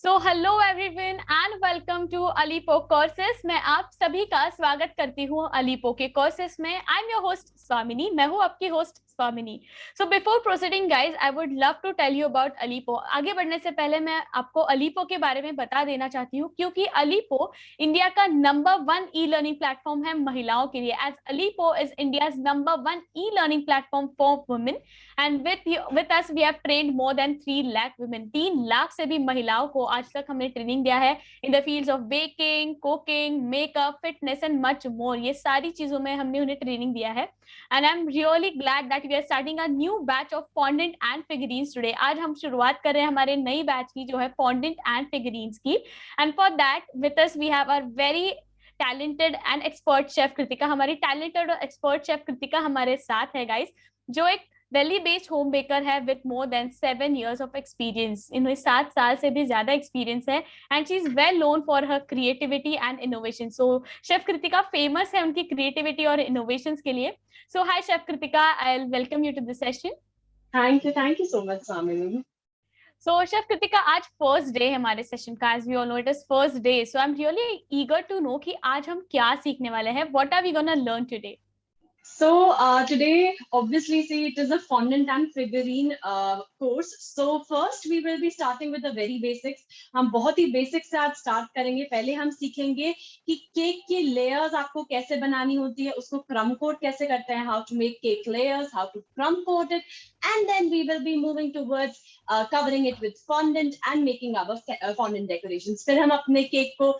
So hello everyone and welcome to Alippo courses. मैं आप सभी का स्वागत करती हूँ अलीपो के कोर्सेस में। आई एम योर होस्ट स्वामिनी। मैं हूँ आपकी host Swamini. So before proceeding guys, I would love to tell you about Alippo. आगे बढ़ने से पहले मैं आपको अलीपो के बारे में बता देना चाहती हूँ, क्योंकि अलीपो इंडिया का नंबर 1 ई लर्निंग प्लेटफॉर्म है महिलाओं के लिए। As Alippo is India's number 1 e learning platform for women and with us we have trained more than 3 lakh women। 3 lakh से भी महिलाओं को आज तक हमने ट्रेनिंग दिया है in the fields of baking, cooking, makeup, fitness and much more. ये सारी चीजों में हमने उन्हें ट्रेनिंग दिया है। And I am really glad that we are starting a new batch of fondant and figurines today. आज हम शुरुआत कर रहे हैं हमारे नई बैच की, जो है फॉन्डेंट एंड फिगरीन्स की। And for that with us we have a very talented and expert chef Kritika. हमारी टैलेंटेड और एक्सपर्ट शेफ कृतिका हमारे साथ है गाइस, जो एक दिल्ली बेस्ड होम बेकर है with more than 7 years of experience. इन्हें 7 साल से भी ज्यादा एक्सपीरियंस है and she is well known for her creativity and innovation. So chef Kritika famous है उनकी क्रिएटिविटी और इनोवेशन के लिए। So hi chef Kritika, I will welcome you to this session. Thank you so much, Samini. So chef Kritika, आज first day है हमारे session का। As we all know it is first day, so I am really eager to know कि आज हम क्या सीखने वाले हैं। What are we gonna learn today? So today, obviously, see, it is a fondant and figurine course. So first, we will be starting with the very basics. हम बहुत ही basic से आज start करेंगे। पहले हम सीखेंगे कि केक की layers आपको कैसे बनानी होती है, उसको crumb coat कैसे करते हैं, how to make cake layers, how to crumb coat it, and then we will be moving towards covering it with fondant and making our fondant decorations. फिर हम अपने cake को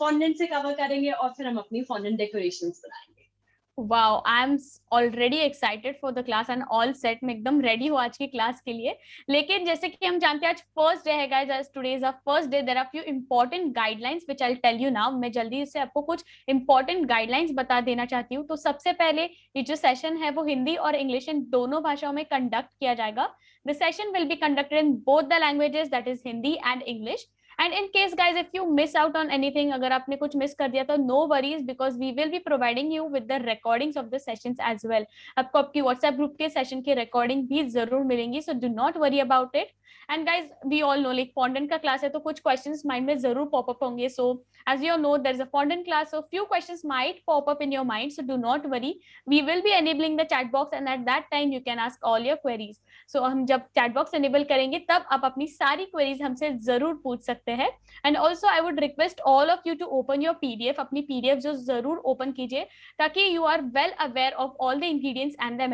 fondant से cover करेंगे और फिर हम अपनी fondant decorations बनाएंगे। Wow, I am already excited for the class and all set. मैं एकदम रेडी हूँ आज की क्लास के लिए। लेकिन जैसे कि हम जानते हैं आज फर्स्ट डे है गाइस, आज today is a first day. There are few important guidelines which I will tell you now. मैं जल्दी से आपको कुछ इंपॉर्टेंट गाइडलाइंस बता देना चाहती हूँ। तो सबसे पहले ये जो सेशन है वो हिंदी और इंग्लिश इन दोनों भाषाओं में कंडक्ट किया जाएगा। The session will be conducted in both the languages, that is Hindi and English. And in case guys if you miss out on anything, अगर आपने कुछ मिस कर दिया तो no worries, because we will be providing you with the recordings of the sessions as well. आपको आपकी WhatsApp group के session की रिकॉर्डिंग भी जरूर मिलेंगी, so do not worry about it. And guys we all know like fondant का class है तो कुछ क्वेश्चंस माइंड में जरूर पॉप अप होंगे। सो as you know there is a fondant class, so few questions might pop up in your mind, so do not worry. We will be enabling the chat box and at that time you can ask all your queries. So हम जब chat box enable करेंगे तब आप अपनी सारी queries हमसे जरूर पूछ सकते हैं। And also I would request all of you to open your PDF. अपनी पीडीएफ जो जरूर ओपन कीजिए ताकि you are well aware of all the ingredients and the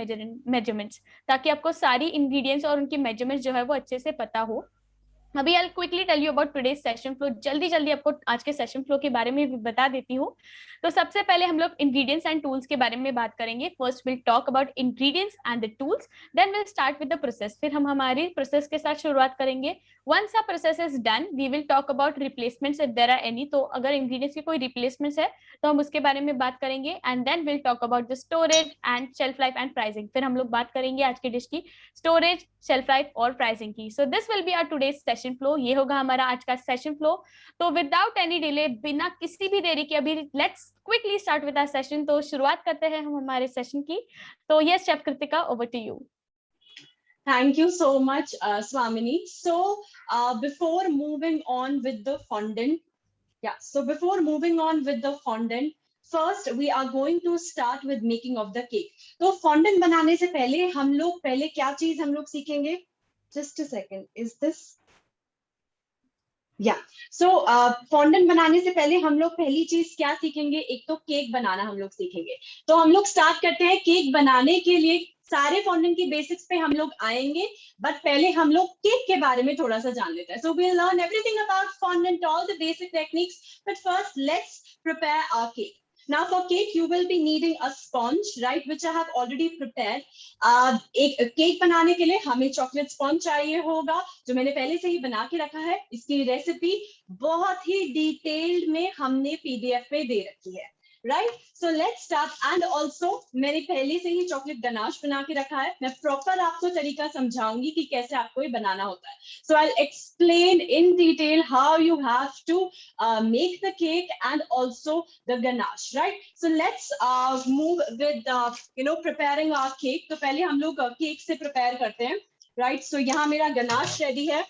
measurements, ताकि आपको सारी इंग्रेडिएंट्स और उनकी मेजरमेंट्स जो है वो अच्छे से पता हो। अभी I quickly tell you about today's session flow. जल्दी जल्दी आपको आज के सेशन फ्लो के बारे में भी बता देती हूँ। तो सबसे पहले हम लोग इंग्रेडिएंट्स एंड टूल्स के बारे में बात करेंगे। First will talk about ingredients and the tools, then will start with the process. फिर हम हमारी प्रोसेस के साथ शुरुआत करेंगे। Once a process is done we will talk about replacements if there are any. तो अगर इंग्रेडिएंट्स की कोई रिप्लेसमेंट्स है तो हम उसके बारे में बात करेंगे। And then will talk about the storage and shelf life and pricing. फिर हम लोग बात करेंगे आज की डिश की स्टोरेज, शेल्फ लाइफ और प्राइसिंग की। So this will be our today's session flow. ये होगा हमारा आज का सेशन फ्लो। तो विदाउट एनी डिले, बिना किसी भी देरी के, अभी let's quickly start with our session. तो शुरुआत करते हैं हम हमारे सेशन की। तो yes chef Kritika, over to you. Thank you so much, Swamini. So before moving on with the fondant, before moving on with the fondant, first we are going to start with making of the cake. तो fondant बनाने से पहले हम लोग पहले क्या चीज हम लोग सीखेंगे? Just a second. Is this? So fondant बनाने से पहले हम लोग पहली चीज क्या सीखेंगे? एक तो केक बनाना हम लोग सीखेंगे। तो हम लोग स्टार्ट करते हैं केक बनाने के लिए। सारे फॉन्डेंट की बेसिक्स पे हम लोग आएंगे, बट पहले हम लोग केक के बारे में थोड़ा सा जान लेते हैं। So we learn everything about fondant, all the basic techniques, but first let's prepare our cake. Now for cake you will be needing a sponge, right, which I have already prepared. एक cake बनाने के लिए हमें chocolate sponge चाहिए होगा, जो मैंने पहले से ही बना के रखा है। इसकी रेसिपी बहुत ही डिटेल्ड में हमने पीडीएफ पे दे रखी है, right? So let's start. And also मैंने पहले से ही चॉकलेट गनाश बना के रखा है। मैं प्रॉपर आपको तरीका समझाऊंगी कि कैसे आपको ये बनाना होता है। So I explain in detail how you have to make the cake and also the ganache, right? So let's move with preparing our cake. तो पहले हम लोग केक से प्रिपेयर करते हैं, right? So यहाँ मेरा गनाश रेडी है।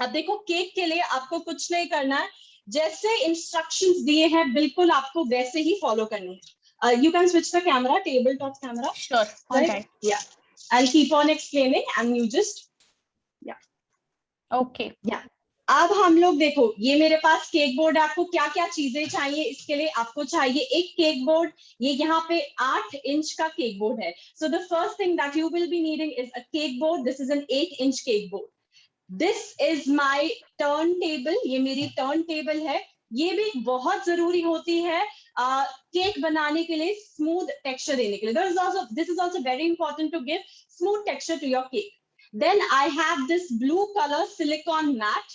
अब देखो केक के लिए आपको कुछ नहीं करना है, जैसे इंस्ट्रक्शंस दिए हैं बिल्कुल आपको वैसे ही फॉलो करनी है. You can switch the camera, tabletop camera, Sure. All right? right. Yeah. I'll keep on explaining and you just, yeah. Okay. Yeah. अब हम लोग देखो, ये मेरे पास केक बोर्ड है. आपको क्या क्या चीजें चाहिए इसके लिए? आपको चाहिए एक केक बोर्ड. ये यहाँ पे 8 इंच का केक बोर्ड है. So the first thing that you will be needing is a cake board. This is an 8 inch cake board. This is my turn table. ये मेरी टर्न टेबल है. ये भी बहुत जरूरी होती है केक बनाने के लिए, स्मूथ टेक्सचर देने के लिए. This is also very important to give smooth texture to your cake. Then I have this blue color silicone mat,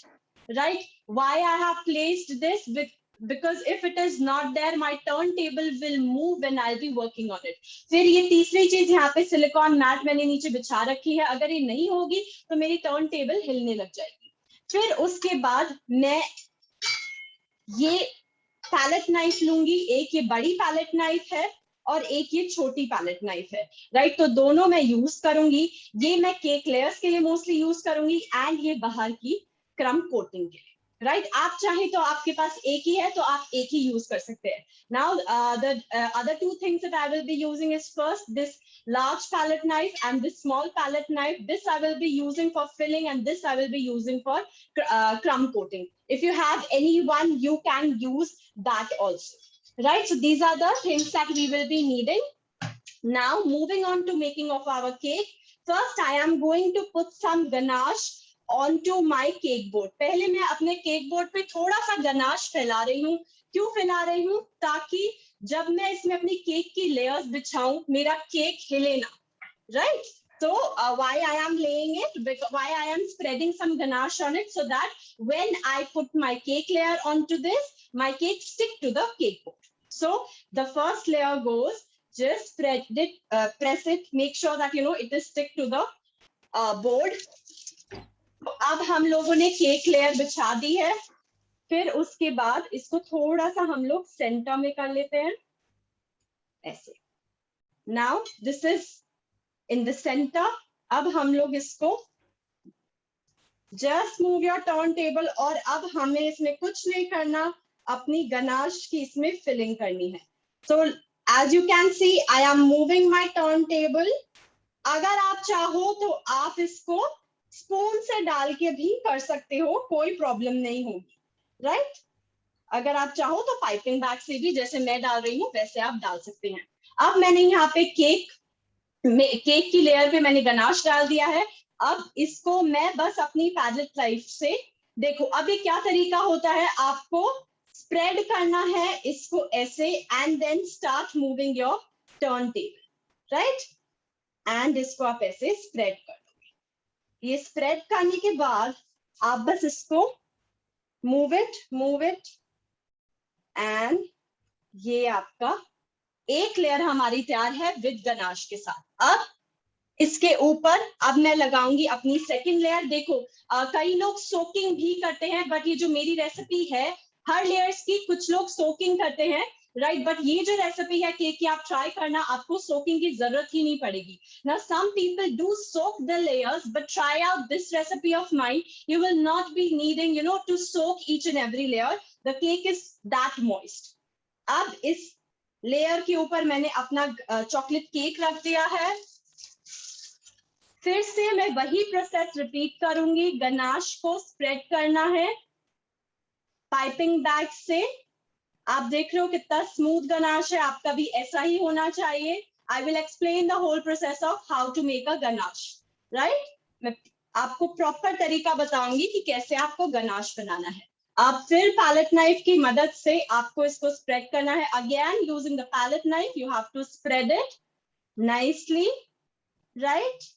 right? Why I have placed this? Because if it is not there, my turntable will move when I'll be working on it. फिर ये तीसरी चीज यहाँ पे silicon mat मैंने नीचे बिछा रखी है. अगर ये नहीं होगी तो मेरी टर्न टेबल हिलने लग जाएगी. फिर उसके बाद मैं ये पैलेट नाइफ लूंगी. एक ये बड़ी पैलेट नाइफ है और एक ये छोटी पैलेट नाइफ है, राइट? तो दोनों मैं यूज करूंगी. ये मैं केक लेयर्स के लिए मोस्टली यूज करूंगी एंड ये बाहर की क्रम कोटिंग के लिए, राइट? आप चाहे तो आपके पास एक ही है तो आप एक ही यूज कर सकते हैं. Now the other two things that I will be using is first this large palette knife and this small palette knife. This I will be using for filling and this I will be using for crumb coating. If you have any one, you can use that also, right? So these are the things that we will be needing. Now moving on to making of our cake. First I am going to put some ganache onto my cake board. पहले मैं अपने cake board पे थोड़ा सा ganache फैला रही हूँ. क्यों फैला रही हूँ? ताकि जब मैं इसमें अपनी केक की लेयर्स बिछाऊं मेरा केक हिले ना, right? So why I am laying it, why I am spreading some ganache on it, so that when I put my cake layer onto this, my cake stick to the cake board. So the first layer goes, just spread it, press it, make sure that you know it is stick to the board. अब हम लोगों ने cake layer बिछा दी है. फिर उसके बाद इसको थोड़ा सा हम लोग सेंटर में कर लेते हैं ऐसे. Now this is in the centre. अब हम लोग इसको just move your turn table और अब हमें इसमें कुछ नहीं करना, अपनी गनाश की इसमें फिलिंग करनी है. So as you can see I am moving my turn table. अगर आप चाहो तो आप इसको स्पून से डाल के भी कर सकते हो, कोई प्रॉब्लम नहीं होगी, राइट? अगर आप चाहो तो पाइपिंग बैग से भी जैसे मैं डाल रही हूँ वैसे आप डाल सकते हैं. अब मैंने यहाँ पे केक की लेयर पे मैंने गनाश डाल दिया है. अब इसको मैं बस अपनी पैलेट नाइफ से, देखो अब ये क्या तरीका होता है, आपको स्प्रेड करना है इसको ऐसे and then start moving your turn table, right? And इसको आप ऐसे स्प्रेड कर दोगे. ये स्प्रेड करने के बाद आप बस इसको मूव इट एंड ये आपका एक लेयर हमारी तैयार है विद गनाश के साथ. अब इसके ऊपर अब मैं लगाऊंगी अपनी सेकंड लेयर. देखो कई लोग सोकिंग भी करते हैं, बट ये जो मेरी रेसिपी है हर लेयर्स की, कुछ लोग सोकिंग करते हैं, राइट? बट ये जो रेसिपी है केक की आप ट्राई करना, आपको सोकिंग की जरूरत ही नहीं पड़ेगी. Now some people do soak the layers, but try out this recipe of mine. You will not be needing, you know, to soak each and every layer. The cake is that moist. अब इस layer के ऊपर मैंने अपना chocolate cake रख दिया है. फिर से मैं वही प्रोसेस रिपीट करूंगी. गनाश को स्प्रेड करना है पाइपिंग बैग से. आप देख रहे हो कितना स्मूथ गनाश है, आपका भी ऐसा ही होना चाहिए. I will explain the whole process of how to make a ganache, right? मैं आपको प्रॉपर तरीका बताऊंगी कि कैसे आपको गनाश बनाना है. अब फिर पैलेट नाइफ की मदद से आपको इसको स्प्रेड करना है. Again using the palette knife you have to spread it nicely, right?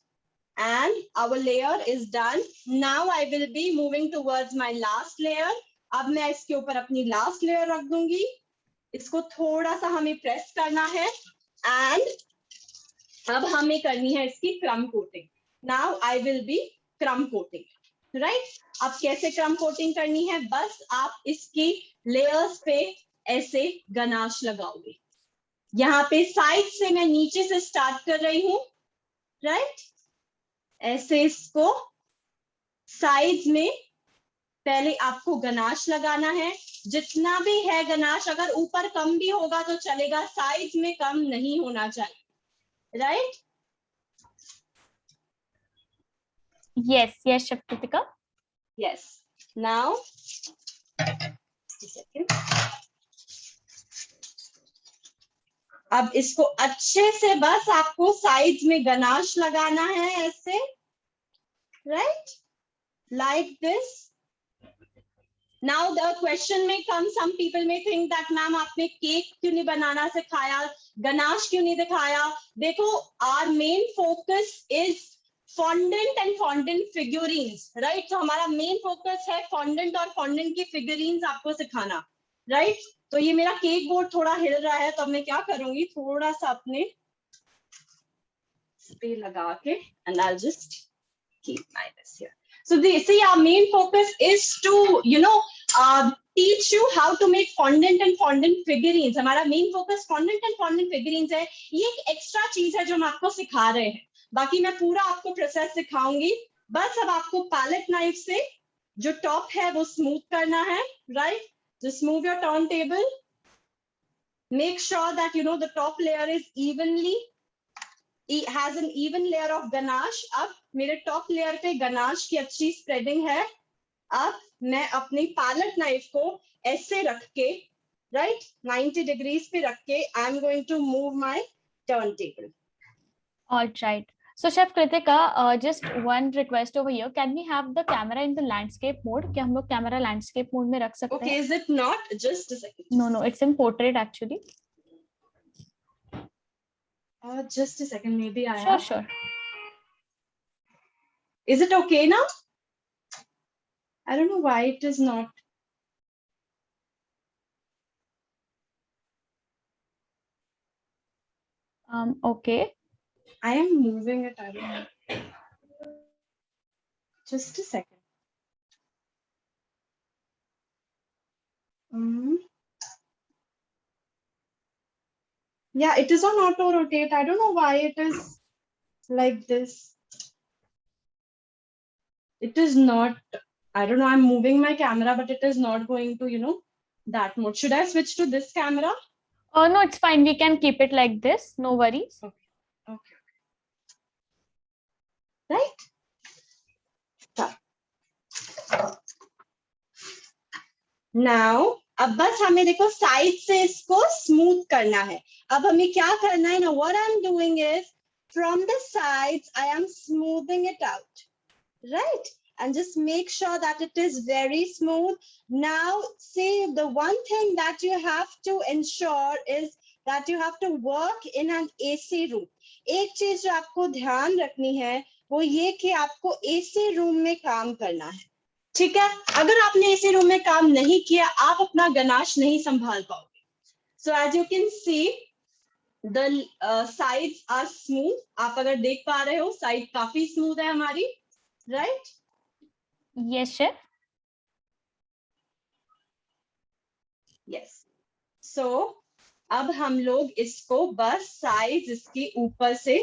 And our layer is done. Now I will be moving towards my last layer. अब मैं इसके ऊपर अपनी लास्ट लेयर रख दूंगी. इसको थोड़ा सा हमें प्रेस करना है एंड अब हमें करनी है इसकी क्रम coating. Now I will be क्रम कोटिंग, राइट? अब कैसे क्रम कोटिंग करनी है, बस आप इसकी लेयर्स पे ऐसे गनाश लगाओगे. यहाँ पे साइड से मैं नीचे से स्टार्ट कर रही हूँ, राइट? ऐसे इसको साइड्स में पहले आपको गनाश लगाना है, जितना भी है गनाश, अगर ऊपर कम भी होगा तो चलेगा, साइज में कम नहीं होना चाहिए, right? Yes, yes, Chef Kritika. Yes, now अब इसको अच्छे से बस आपको साइड में गनाश लगाना है ऐसे, right, like this. Now the question may come, some people may think that ma'am आपने केक क्यों नहीं बनाना सिखाया, गनाश क्यों नहीं दिखाया? देखो, our main focus is fondant and fondant figurines, right? तो हमारा मेन फोकस है fondant और fondant की figurines आपको सिखाना, right? तो ये मेरा केक बोर्ड थोड़ा हिल रहा है, तो मैं क्या करूंगी, थोड़ा सा अपने पे लगा के, and I'll just keep my this here. So see, our main focus is to, teach you how to make fondant and fondant figurines. हमारा main focus fondant and fondant figurines है. ये एक extra चीज है जो हम आपको सिखा रहे हैं. बाकी मैं पूरा आपको प्रोसेस सिखाऊंगी. बस अब आपको palette knife से जो टॉप है वो स्मूथ करना है, right? Just move your turntable. Make sure that the top layer is evenly. It has an even layer of ganache. अब मेरे टॉप लेयर पे गनाश की अच्छी स्प्रेडिंग है. अब मैं अपनी पैलेट नाइफ को ऐसे रख के, राइट, 90 डिग्रीज पे रख के, I am going to move my turn table. All right. So Chef Kritika, just one request over here. Can we have the camera in the landscape mode? क्या हम लोग कैमरा लैंडस्केप मोड में रख सकते हैं? Okay, is it not? Just a second. No, it's in portrait actually. Just a second, maybe I Sure, sure. Is it okay now? I don't know why it is not. Okay. I am moving it. I don't know. Just a second. Yeah, it is on auto rotate. I don't know why it is like this. It is not, I don't know, I'm moving my camera, but it is not going to, that mode. Should I switch to this camera? No, it's fine. We can keep it like this. No worries. Okay. Right? Start. Now, अब बस हमें देखो side से इसको smooth करना है. अब हमें क्या करना है ना, what I'm doing is from the sides I am smoothing it out, right? And just make sure that it is very smooth. Now, see, the one thing that you have to ensure is that you have to work in an AC room. एक चीज जो आपको ध्यान रखनी है वो ये कि आपको AC रूम में काम करना है, ठीक है? अगर आपने एसी रूम में काम नहीं किया, आप अपना गनाश नहीं संभाल पाओगे. So as you can see, the sides are smooth. आप अगर देख पा रहे हो, साइड काफी स्मूथ है हमारी, right? Yes, chef. Yes. So अब हम लोग इसको बस साइज इसके ऊपर से,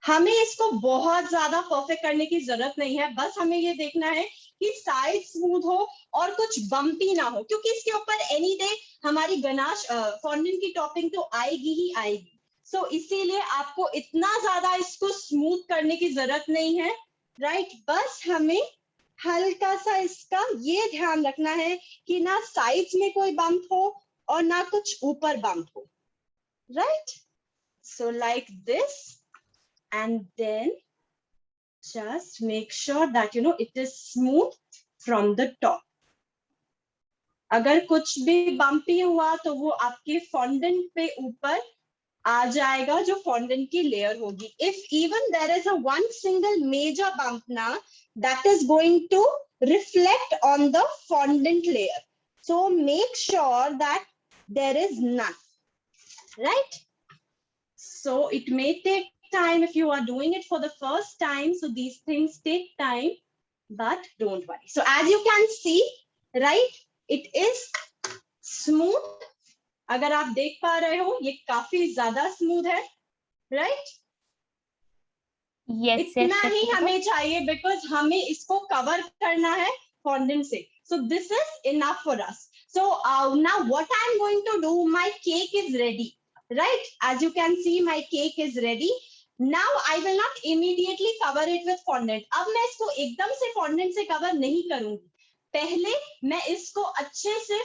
हमें इसको बहुत ज्यादा परफेक्ट करने की जरूरत नहीं है. बस हमें ये देखना है कि साइड स्मूथ हो और कुछ बम्पी ना हो, क्योंकि इसके ऊपर एनी डे हमारी गनाश फॉन्डेंट की टॉपिंग तो आएगी ही आएगी. सो इसीलिए आपको इतना ज्यादा इसको स्मूथ करने की जरूरत नहीं है, राइट? बस हमें हल्का सा इसका ये ध्यान रखना है कि ना साइड्स में कोई बम्प हो और ना कुछ ऊपर बम्प हो, right? So like this. And then just make sure that it is smooth from the top. अगर कुछ भी bumpy हुआ तो वो आपके fondant पे ऊपर आ जाएगा जो fondant की layer होगी. If even there is a one single major bump now, that is going to reflect on the fondant layer. So make sure that there is none, right? So it may take time if you are doing it for the first time, so these things take time, but don't worry. So as you can see, right, it is smooth. अगर आप देख पा रहे हो ये काफी ज्यादा smooth है, right? Yes, इतना yes, ही Shakti. हमें चाहिए, बिकॉज हमें इसको कवर करना है फॉन्डेंट से. So this is enough for us. So now what I am going to do, my cake is ready, right? As you can see, my cake is ready. Now I will not immediately cover it with fondant. अब मैं इसको एकदम से fondant से cover नहीं करूंगी. पहले मैं इसको अच्छे से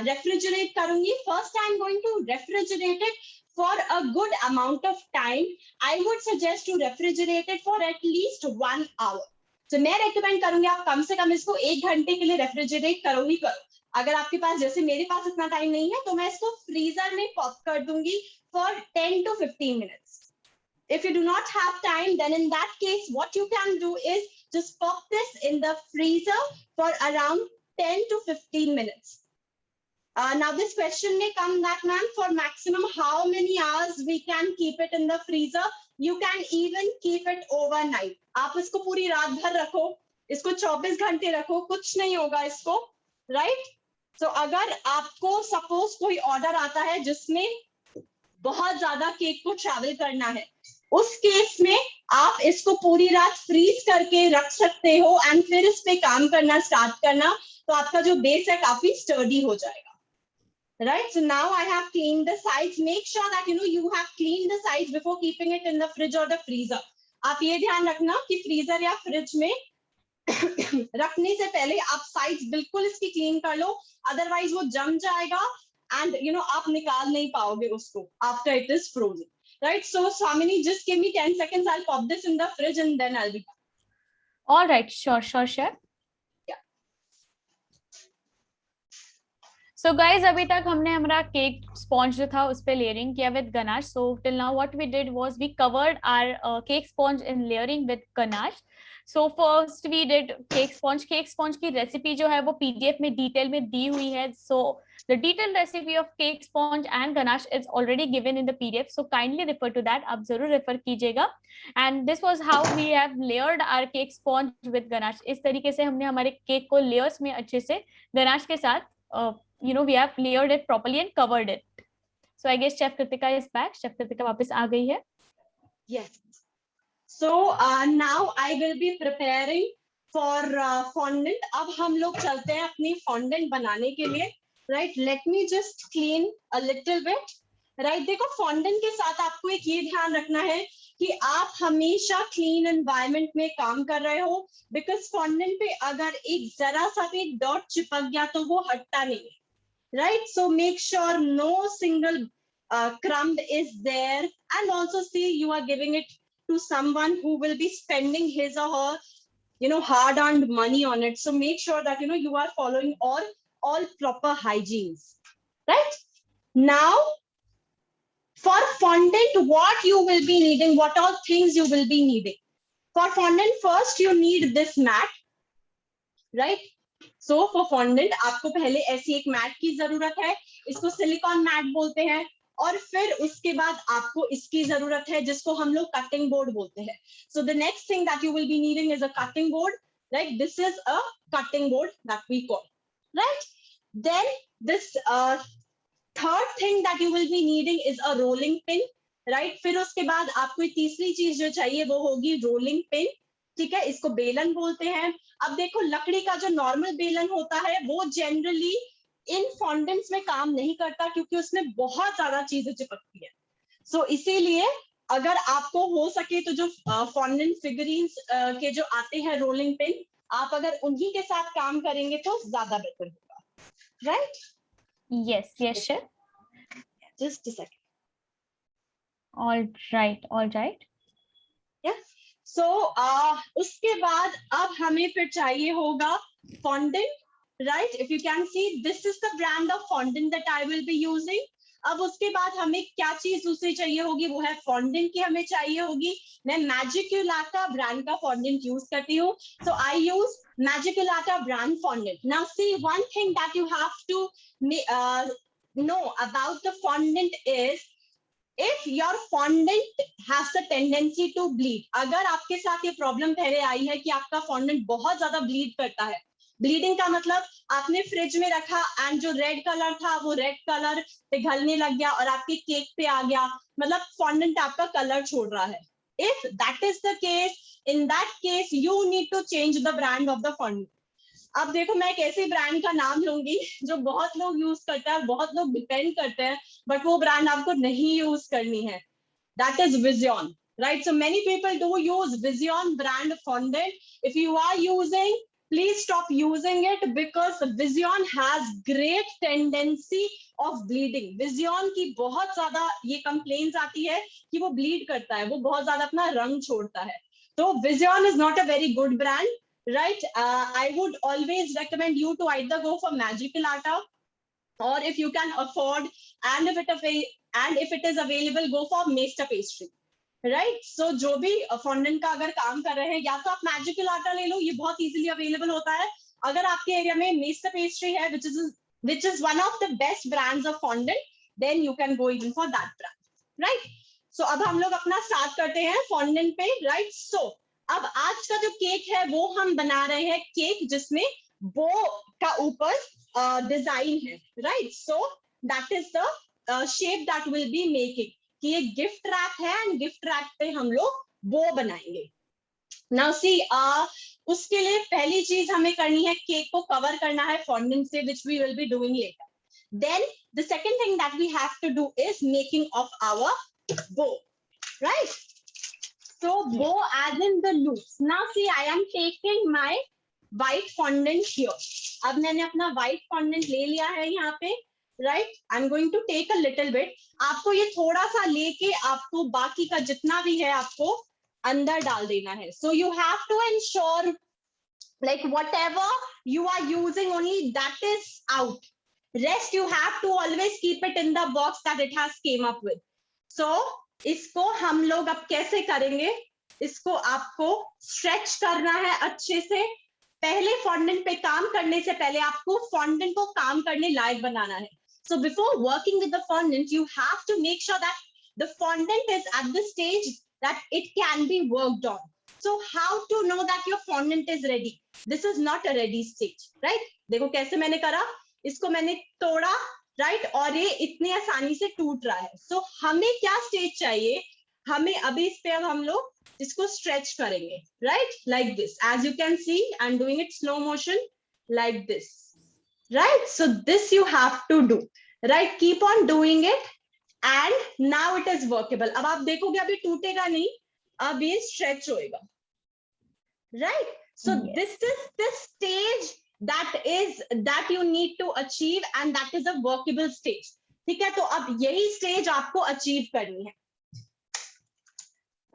रेफ्रिजरेट करूंगी. First I am going to refrigerate it for a good amount of time. I would suggest to refrigerate it for at least 1 hour. तो मैं रेकमेंड करूंगी आप कम से कम इसको 1 घंटे के लिए रेफ्रिजरेट करो ही करो. अगर आपके पास, जैसे मेरे पास इतना टाइम नहीं है, तो मैं इसको फ्रीजर में पॉप कर दूंगी for 10 to 15 minutes. If you do not have time, then in that case, what you can do is just pop this in the freezer for around 10 to 15 minutes. Now this question may come that, ma'am, for maximum how many hours we can keep it in the freezer? You can even keep it overnight. आप इसको पूरी रात भर रखो, इसको 24 घंटे रखो, कुछ नहीं होगा इसको, right? So अगर आपको सपोज कोई ऑर्डर आता है जिसमें बहुत ज्यादा केक को ट्रैवल करना है, उस केस में आप इसको पूरी रात फ्रीज करके रख सकते हो एंड फिर इस पे काम करना स्टार्ट करना, तो आपका जो बेस है काफी स्टर्डी हो जाएगा. Right, so now I have cleaned the sides. Make sure that you have cleaned the sides before keeping it in the fridge or the freezer. आप ये ध्यान रखना कि फ्रीजर या फ्रिज में रखने से पहले आप साइड्स बिल्कुल इसकी क्लीन कर लो, अदरवाइज वो जम जाएगा एंड आप निकाल नहीं पाओगे उसको after it is frozen. Right, so Swamini, just give me 10 seconds. I'll pop this in the fridge and then I'll be back. All right, sure. So guys, अभी तक हमने हमारा केक स्पॉन्ज जो था उस पे लेयरिंग किया with ganache. So till now what we did was we covered our cake sponge in layering with ganache. So first we did cake sponge. Cake sponge की रेसिपी जो है वो PDF में डिटेल में दी हुई है. So the detailed recipe of cake sponge and ganache is already given in the PDF. So kindly refer to that. आप जरूर रेफर कीजिएगा. And this was how we have layered our cake sponge with ganache. इस तरीके से हमने हमारे cake को layers में अच्छे से गनाश के साथ we have layered it properly and covered it. So I guess Chef Kritika is back. Chef Kritika वापस आ गई है. Yes. So now I will be preparing for fondant. अब हम लोग चलते हैं अपनी fondant बनाने के लिए. Right? Let me just clean a little bit. Right? देखो fondant के साथ आपको एक ये ध्यान रखना है कि आप हमेशा clean environment में काम कर रहे हो, because fondant पे अगर एक जरा सा भी dot चिपक गया तो वो हटता नहीं है. Right, so make sure no single crumb is there, and also see you are giving it to someone who will be spending his or her hard-earned money on it. So make sure that you are following all proper hygienes. Right, now for fondant, what you will be needing, what all things you will be needing for fondant. First you need this mat, right? So for fondant आपको पहले ऐसी एक mat की जरूरत है, इसको silicon mat बोलते हैं, और फिर उसके बाद आपको इसकी जरूरत है जिसको हम लोग कटिंग बोर्ड बोलते हैं. So the next thing that you will be needing is a cutting board, right? This is a cutting board that we call, right? Then this third thing that you will be needing is a rolling pin, right? फिर उसके बाद आपको तीसरी चीज जो चाहिए वो होगी रोलिंग पिन. ठीक है, इसको बेलन बोलते हैं. अब देखो लकड़ी का जो नॉर्मल बेलन होता है वो जनरली इन फॉन्डेंट्स में काम नहीं करता क्योंकि उसमें बहुत ज्यादा चीजें चिपकती है. सो इसीलिए अगर आपको हो सके तो जो फॉन्डेंट फिगरीन्स के जो आते हैं रोलिंग पिन, आप अगर उन्हीं के साथ काम करेंगे तो ज्यादा बेटर होगा. Right? Yes, sure. Just a second. All right. Yes. So उसके बाद अब हमें फिर चाहिए होगा fondant, right? If you can see, this is the brand of fondant that I will be using. अब उसके बाद हमें क्या चीज दूसरी चाहिए होगी, वो है fondant की हमें चाहिए होगी. मैं Magiculata brand का fondant यूज करती हूँ. So I use Magiculata brand fondant. Now see, one thing that you have to know about the fondant is, if your fondant has the tendency to bleed, अगर आपके साथ ये problem पहले आई है कि आपका fondant बहुत ज्यादा ब्लीड करता है, ब्लीडिंग का मतलब आपने फ्रिज में रखा एंड जो रेड कलर था वो रेड कलर पिघलने लग गया और आपके केक पे आ गया, मतलब fondant आपका कलर छोड़ रहा है. If that is the case, in that case you need to change the brand of the fondant. अब देखो मैं एक ऐसे ब्रांड का नाम लूंगी जो बहुत लोग यूज करते हैं, बहुत लोग डिपेंड करते हैं, बट वो ब्रांड आपको नहीं यूज करनी है. That is Vision, right? So many people do use Vision brand fondant. If you are using, please stop using it because Vision has great tendency of bleeding. Vision की बहुत ज्यादा ये complaints आती है कि वो bleed करता है, वो बहुत ज्यादा अपना रंग छोड़ता है. तो Vision is not a very good brand. Right, I would always recommend you to either go for Magical Atta, or if you can afford, and if it is available, go for Mesta Pastry. Right, so जो भी fondant का अगर काम कर रहे हैं, या तो आप Magical Atta ले लो, ये बहुत easily available होता है. अगर आपके एरिया में Mesta Pastry है, which is one of the best brands of fondant, then you can go even for that brand. Right, so अब हम लोग अपना start करते हैं fondant पे. Right, so अब आज का जो केक है वो हम बना रहे हैं केक जिसमें बो का ऊपर डिजाइन है. Right, so that is the shape that will be making, कि ये गिफ्ट रैप है एंड गिफ्ट रैप पे हम लोग बो बनाएंगे. नाउ सी, उसके लिए पहली चीज हमें करनी है, केक को कवर करना है फॉन्डेंट से, which we will be doing later. Then the second thing that we have to do is making of our bow. Right, so bow as in the loops. Now see, I am taking my white fondant here. अब मैंने अपना white fondant ले लिया है यहाँ पे. Right, I'm going to take a little bit. आपको ये थोड़ा सा लेके आपको बाकी का जितना भी है आपको अंदर डाल देना है. So you have to ensure like whatever you are using, only that is out. Rest you have to always keep it in the box that it has came up with. So इसको हम लोग अब कैसे करेंगे, इसको आपको stretch करना है अच्छे से. पहले फॉन्डेंट पे काम करने से पहले आपको फॉन्डेंट को काम करने लायक बनाना है. So before working with the fondant, you have to make sure that the fondant is at the stage that it can be worked on. So how to know that your fondant is ready? This is not a ready stage, right? देखो कैसे मैंने करा, इसको मैंने तोड़ा, right, और ये इतनी आसानी से टूट रहा है. सो हमें क्या स्टेज चाहिए, हमें अभी इस पे अब हम लोग इसको स्ट्रेच करेंगे. Right, like this, as you can see I am doing it slow motion like this. Right, so this you have to do. Right, keep on doing it and now it is workable. अब आप देखोगे अभी टूटेगा नहीं, अब ये stretch होएगा. Right, so this is the stage that you need to achieve and that is a workable stage. ठीक है, तो अब यही स्टेज आपको अचीव करनी है.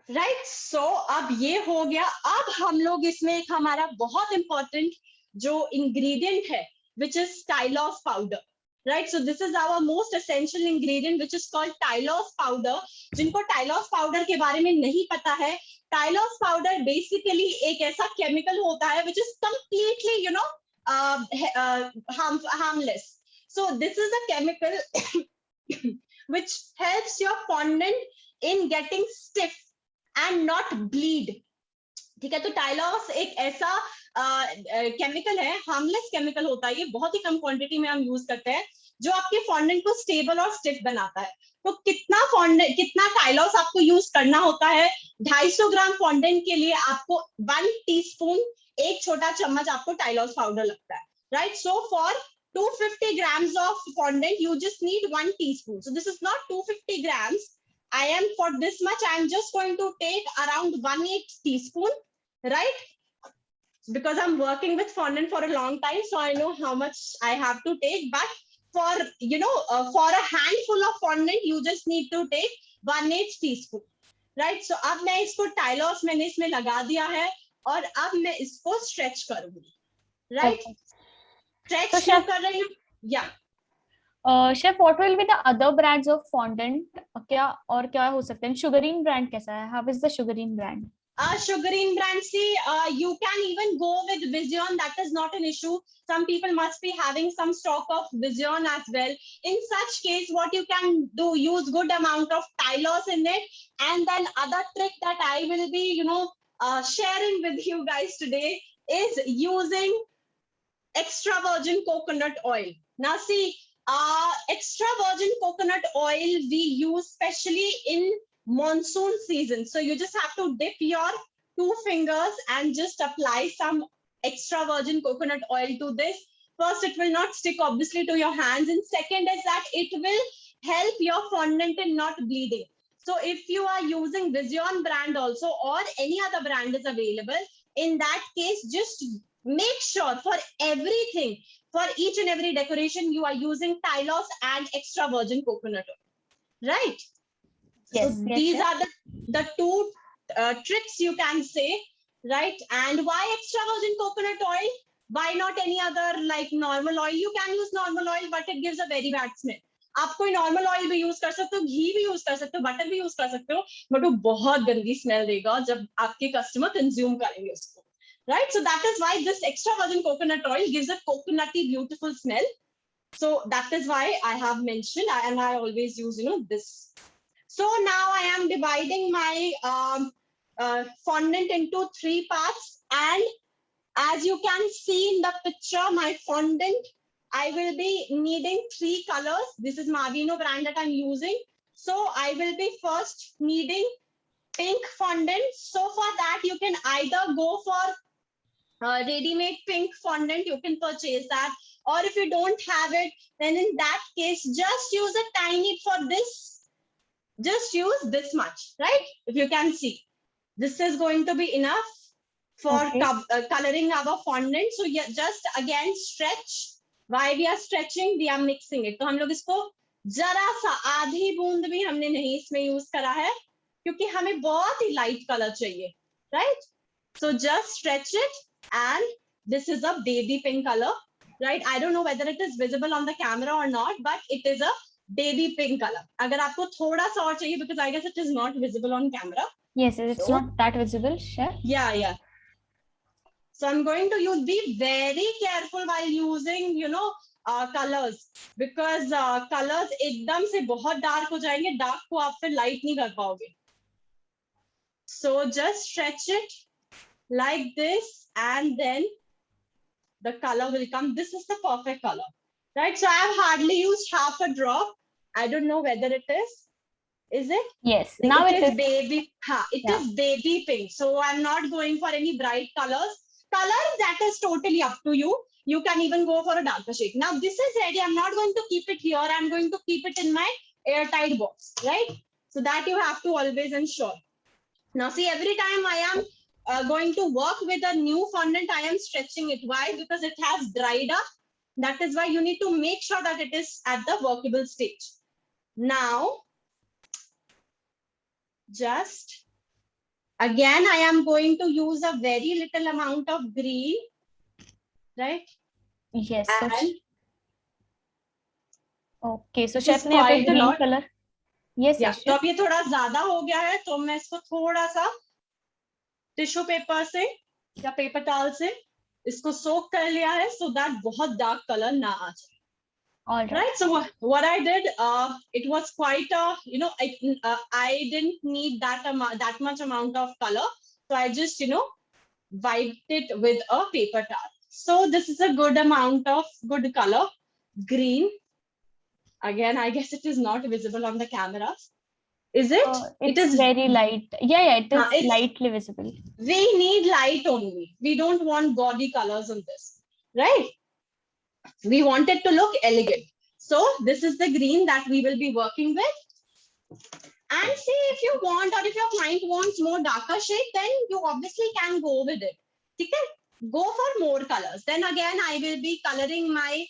राइट, सो अब ये हो गया. अब हम लोग इसमें एक हमारा बहुत इंपॉर्टेंट जो इंग्रेडिएंट है which is Tylose powder. Right, so this is our most essential ingredient which is called Tylose powder. जिनको Tylose powder के बारे में नहीं पता है, Tylose powder basically एक ऐसा केमिकल होता है which is completely harmless. So this is a chemical which helps your fondant in getting stiff and not bleed. ठीक है, तो टाइलॉस एक ऐसा केमिकल है, हार्मलेस केमिकल होता है, ये बहुत ही कम क्वांटिटी में हम यूज करते हैं, जो आपके फॉन्डेंट को स्टेबल और स्टिफ बनाता है. तो कितना टाइलॉस आपको यूज करना होता है, 250 ग्राम फॉन्डेंट के लिए आपको 1 टीस्पून, एक छोटा चम्मच आपको टाइलॉस पाउडर लगता है. Right, so for 250 grams of fondant you just need 1 teaspoon. So this is not 250 grams. I am for this much, I am just going to take around 1/8 teaspoon, right? Because I'm working with fondant for a long time, so I know how much I have to take. But for for a handful of fondant you just need to take 1/8 teaspoon, right? So अब मैं इसको टाइलॉस मैंने इसमें लगा दिया है और अब मैं इसको स्ट्रेच करूंगी. राइट, स्ट्रेच क्यों कर रही हूँ? या chef, what will be the other brands of fondant? क्या हो सकते हैं? शुगरीन ब्रांड कैसा है? How is the Sugarine brand? Sugarine brand, see, you can even go with Vision. That is not an issue. Some people must be having some stock of Vision as well. In such case, what you can do, use good amount of Tylose in it. And then other trick that I will be, sharing with you guys today is using extra virgin coconut oil. Now see, extra virgin coconut oil we use specially in monsoon season. So you just have to dip your 2 fingers and just apply some extra virgin coconut oil to this. First, it will not stick obviously to your hands, and second is that it will help your fondant in not bleeding. So if you are using Vision brand also, or any other brand is available, in that case, just make sure for everything, for each and every decoration, you are using Tylos and extra virgin coconut oil, right? Yes, So yes, these yes. are the two tricks you can say, right? And why extra virgin coconut oil? Why not any other like normal oil? You can use normal oil, but it gives a very bad smell. आप कोई normal oil भी use कर सकते हो, घी भी use कर सकते हो, बटर भी यूज कर सकते हो, बट वो बहुत गंदी स्मेल देगा जब आपके कस्टमर कंज्यूम करेंगे उसको, right? So that is why this extra virgin coconut oil gives a coconutty beautiful smell. So that is why I have mentioned, and I always use, this. So now I am dividing my fondant into 3 parts, and as you can see in the picture, my fondant, I will be needing 3 colors. This is Mavino brand that I'm using. So I will be first needing pink fondant. So for that, you can either go for ready-made pink fondant, you can purchase that. Or if you don't have it, then in that case, just use a tiny for this. Just use this much, right? If you can see, this is going to be enough for coloring our fondant. So yeah, just again stretch. Why we are stretching? We are mixing it. तो हम लोग इसको जरा सा आधी बूंद भी हमने नहीं इसमें यूज करा है, क्योंकि हमें बहुत ही लाइट कलर चाहिए, right? So just stretch it, and this is a baby pink color, right? I don't know whether it is visible on the camera or not, but it is a baby pink color. अगर आपको थोड़ा सा और चाहिए, because I guess it is not visible on camera. Yes, it's not that visible. Sure. Yeah. So I'm going to use, be very careful while using, colors, because colors एकदम से बहुत dark हो जाएंगे, dark को आप फिर light नहीं कर पाओगे. So just stretch it like this, and then the color will come. This is the perfect color, right? So I have hardly used half a drop. I don't know whether it is. Is it? Yes. Like now it is baby. It Yeah. is baby pink. So I'm not going for any bright colors. Colors, that is totally up to you. You can even go for a darker shade. Now this is ready. I'm not going to keep it here. I'm going to keep it in my airtight box, right? So that you have to always ensure. Now see, every time I am going to work with a new fondant, I am stretching it. Why? Because it has dried up. That is why you need to make sure that it is at the workable stage. Now, just again, I am going to use a very little amount of green, right? Yes. And okay, so chef ने यहाँ पे green color. Yes. Yeah. तो अब ये थोड़ा ज्यादा हो गया है, तो मैं इसको थोड़ा सा टिश्यू पेपर से या पेपर टॉवल से इसको सोक कर लिया है, so that बहुत dark color ना आ जाए. All right. So what I did, it was quite a, I didn't need that much amount of color, so I just, wiped it with a paper towel. So this is a good amount of good color, green. Again, I guess it is not visible on the cameras. Is it? It is very light. Yeah, it is lightly visible. We need light only. We don't want gaudy colors on this, right? We want it to look elegant. So this is the green that we will be working with. And see, if you want, or if your client wants more darker shade, then you obviously can go with it. Okay? Go for more colors. Then again, I will be coloring my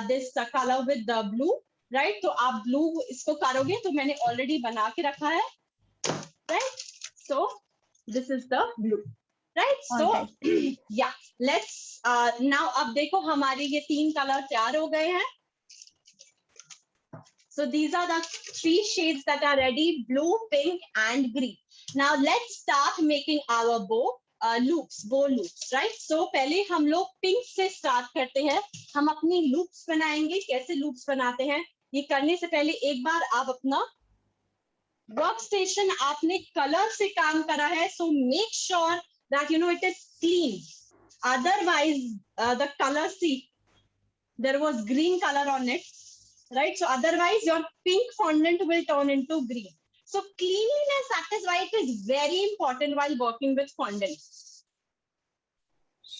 this color with the blue, right? So आप blue इसको करोगे, तो मैंने already बना के रखा है, right? So this is the blue. Right, so yeah, let's now अब देखो हमारे ये 3 कलर तैयार हो गए हैं. So these are the 3 shades that are ready: blue, pink, and green. Now let's start making our bow loops, bow loops, right? So पहले हम लोग pink से start करते हैं. हम अपनी loops बनाएंगे. कैसे loops बनाते हैं? ये करने से पहले एक बार आप अपना workstation आपने color से काम करा है, so make sure that it is clean. Otherwise, the color, see, there was green color on it, right? So otherwise, your pink fondant will turn into green. So cleanliness, that is why it is very important while working with fondant.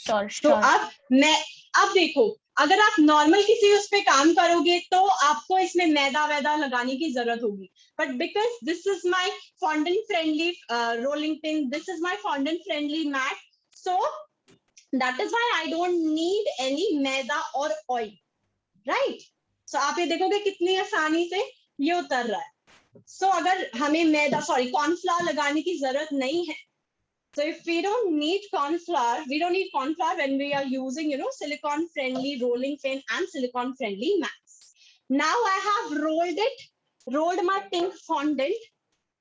तो अब देखो, अगर आप normal किसी उस पे काम करोगे तो आपको इसमें मैदा वैदा लगाने की जरूरत होगी, but because this is my fondant friendly rolling pin, this is my fondant friendly mat, so that is why I don't need any maida और ऑयल, राइट। सो आप ये देखोगे कितनी आसानी से ये उतर रहा है। सो अगर हमें मैदा कॉर्नफ्लावर लगाने की जरूरत नहीं है, so if we don't need corn flour, we don't need corn flour when we are using, silicone friendly rolling pin and silicone friendly mats. Now I have rolled my pink fondant,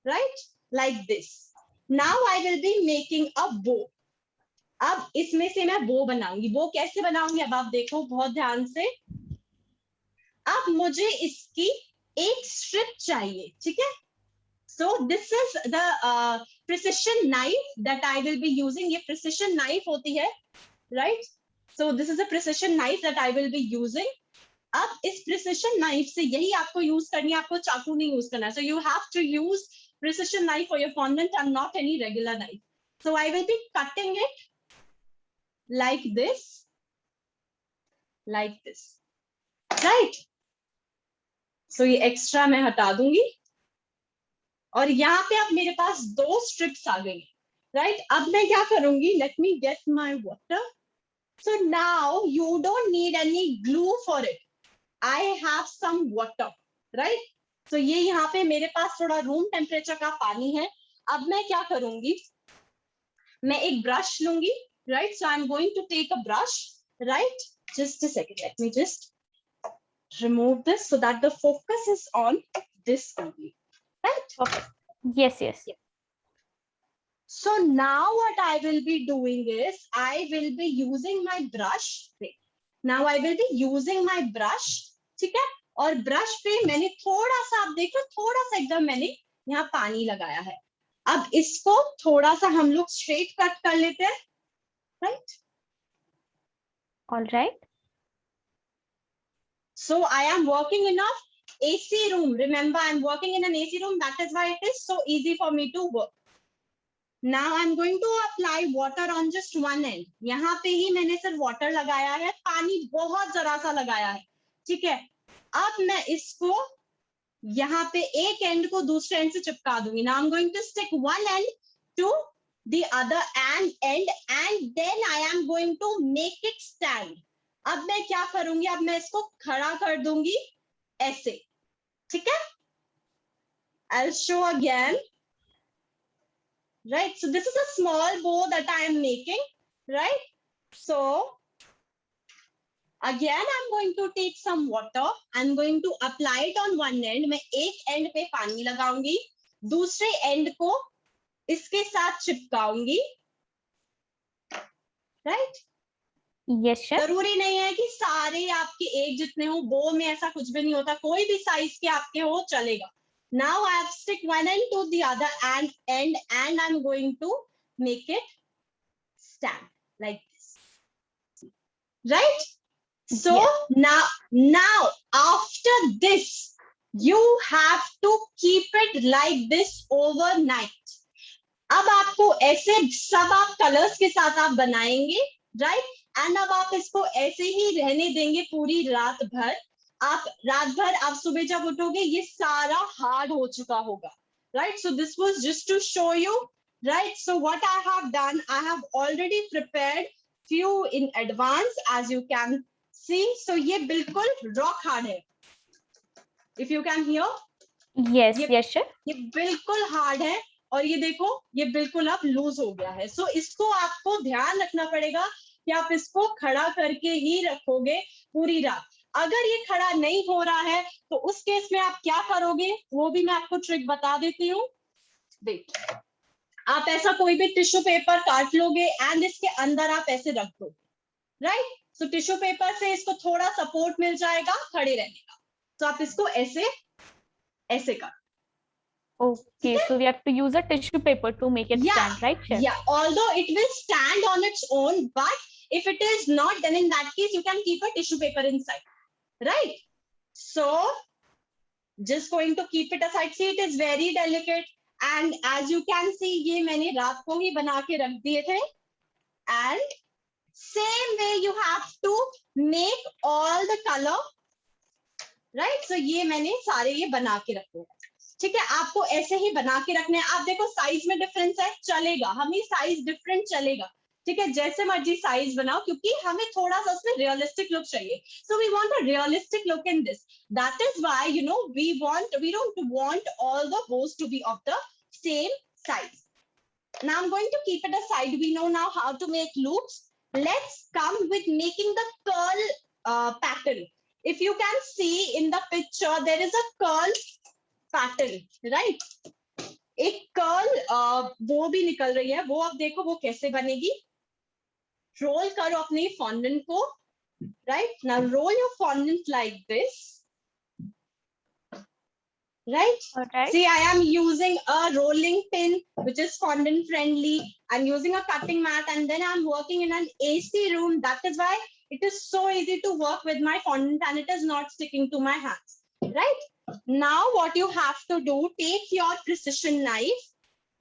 right, like this. Now I will be making a bow. अब इसमें से मैं बो बनाऊंगी। बो कैसे बनाऊंगी अब आप देखो बहुत ध्यान से। अब मुझे इसकी एक स्ट्रिप चाहिए, ठीक है। So this is the precision knife that I will be using. ये precision knife होती है, right? So this is a precision knife that I will be using. अब इस precision knife से यही आपको use करनी है, आपको चाकू नहीं use करना। So you have to use precision knife for your fondant and not any regular knife. So I will be cutting it like this, right? So ये extra मैं हटा दूंगी और यहाँ पे अब मेरे पास 2 स्ट्रिप्स आ गई, राइट। अब मैं क्या करूंगी, let me get my water. So now you don't need any glue for it, I have some water, right. So ये यहाँ पे मेरे पास थोड़ा रूम टेम्परेचर का पानी है। अब मैं क्या करूंगी, मैं एक ब्रश लूंगी, right. So I am going to take a brush, right. Just a second, let me just remove this so that the focus is on this only, right? Okay. Yes. So now what I will be doing is I will be using my brush. Now I will be using my brush, ठीक है। और brush पे मैंने थोड़ा सा, आप देखो थोड़ा सा एकदम मैंने यहाँ पानी लगाया है। अब इसको थोड़ा सा हम लोग स्ट्रेट कट कर लेते हैं, right. All right. So I am working in a AC room. Remember, I am working in an AC room. That is why it is so easy for me to work. Now I'm going to apply water on just one end. यहाँ पे ही मैंने सिर्फ water लगाया है, पानी बहुत जरा सा लगाया है, ठीक है। अब मैं इसको यहाँ पे एक एंड को दूसरे एंड से चिपका दूंगी। Now I'm going to stick one end to the other end and then I am going to make it stand. अब मैं क्या करूंगी, अब मैं इसको खड़ा कर दूंगी ऐसे, ठीक है। I'll show again, right? So this is a small bow that I am making, right? So again I'm going to take some water, I'm going to apply it on one end. मैं एक and पे पानी लगाऊंगी, दूसरे and को इसके साथ चिपकाऊंगी, right? Yes, sir. जरूरी नहीं है कि सारे आपके एक जितने हो, बो में ऐसा कुछ भी नहीं होता, कोई भी साइज के आपके हो चलेगा। Now I have stick one end to the other end and I'm going to make it stand like this, right? So yeah. now after this you have to keep it like this overnight. अब आपको ऐसे सब आप colours के साथ आप बनाएंगे, right. And अब आप इसको ऐसे ही रहने देंगे पूरी रात भर। आप रात भर, आप सुबह जब उठोगे ये सारा हार्ड हो चुका होगा, right. So this was just to show you, right. So what I have done, I have already prepared few in advance as you can see. So ये बिल्कुल रॉक हार्ड है, if you can hear. Yes, sir. ये बिल्कुल hard है और ये देखो ये बिल्कुल अब लूज हो गया है। सो इसको आपको ध्यान रखना पड़ेगा कि आप इसको खड़ा करके ही रखोगे पूरी रात। अगर ये खड़ा नहीं हो रहा है तो उस केस में आप क्या करोगे वो भी मैं आपको ट्रिक बता देती हूँ। देख, आप ऐसा कोई भी टिश्यू पेपर काट लोगे एंड इसके अंदर आप ऐसे रख दो, राइट। सो टिश्यू पेपर से इसको थोड़ा सपोर्ट मिल जाएगा खड़े रहने का। तो आप इसको ऐसे ऐसे कर। Okay, so we have to use a tissue paper to make it stand, right, chef? Yeah, although it will stand on its own, but if it is not, then in that case you can keep a tissue paper inside, right? So just going to keep it aside. See, it is very delicate, and as you can see, ये मैंने रात को ही बना के रख दिए थे. And same way you have to make all the color, right? So ये मैंने सारे ये बना के रखे हैं. ठीक है, आपको ऐसे ही बना के रखने हैं. आप देखो साइज में डिफरेंस है, चलेगा, हमें साइज डिफरेंट चलेगा. ठीक है, जैसे मर्जी साइज बनाओ, क्योंकि हमें थोड़ा सा उसमें रियलिस्टिक लुक चाहिए. So we want a realistic look in this. That is why you know we don't want all the bows to be of the same size. Now I'm going to keep it aside. We know now how to make loops. Let's come with making the curl pattern. If you can see in the picture, there is a curl pattern, right? एक curl वो भी निकल रही है, वो अब देखो वो कैसे बनेगी. रोल करो अपने फॉन्डेंट को, right? Now roll your fondant like this, right? Alright. See, I am using a rolling pin which is fondant friendly. I'm using a cutting mat, and then I'm working in an AC room. That is why it is so easy to work with my fondant and it is not sticking to my hands, right? Now what you have to do, take your precision knife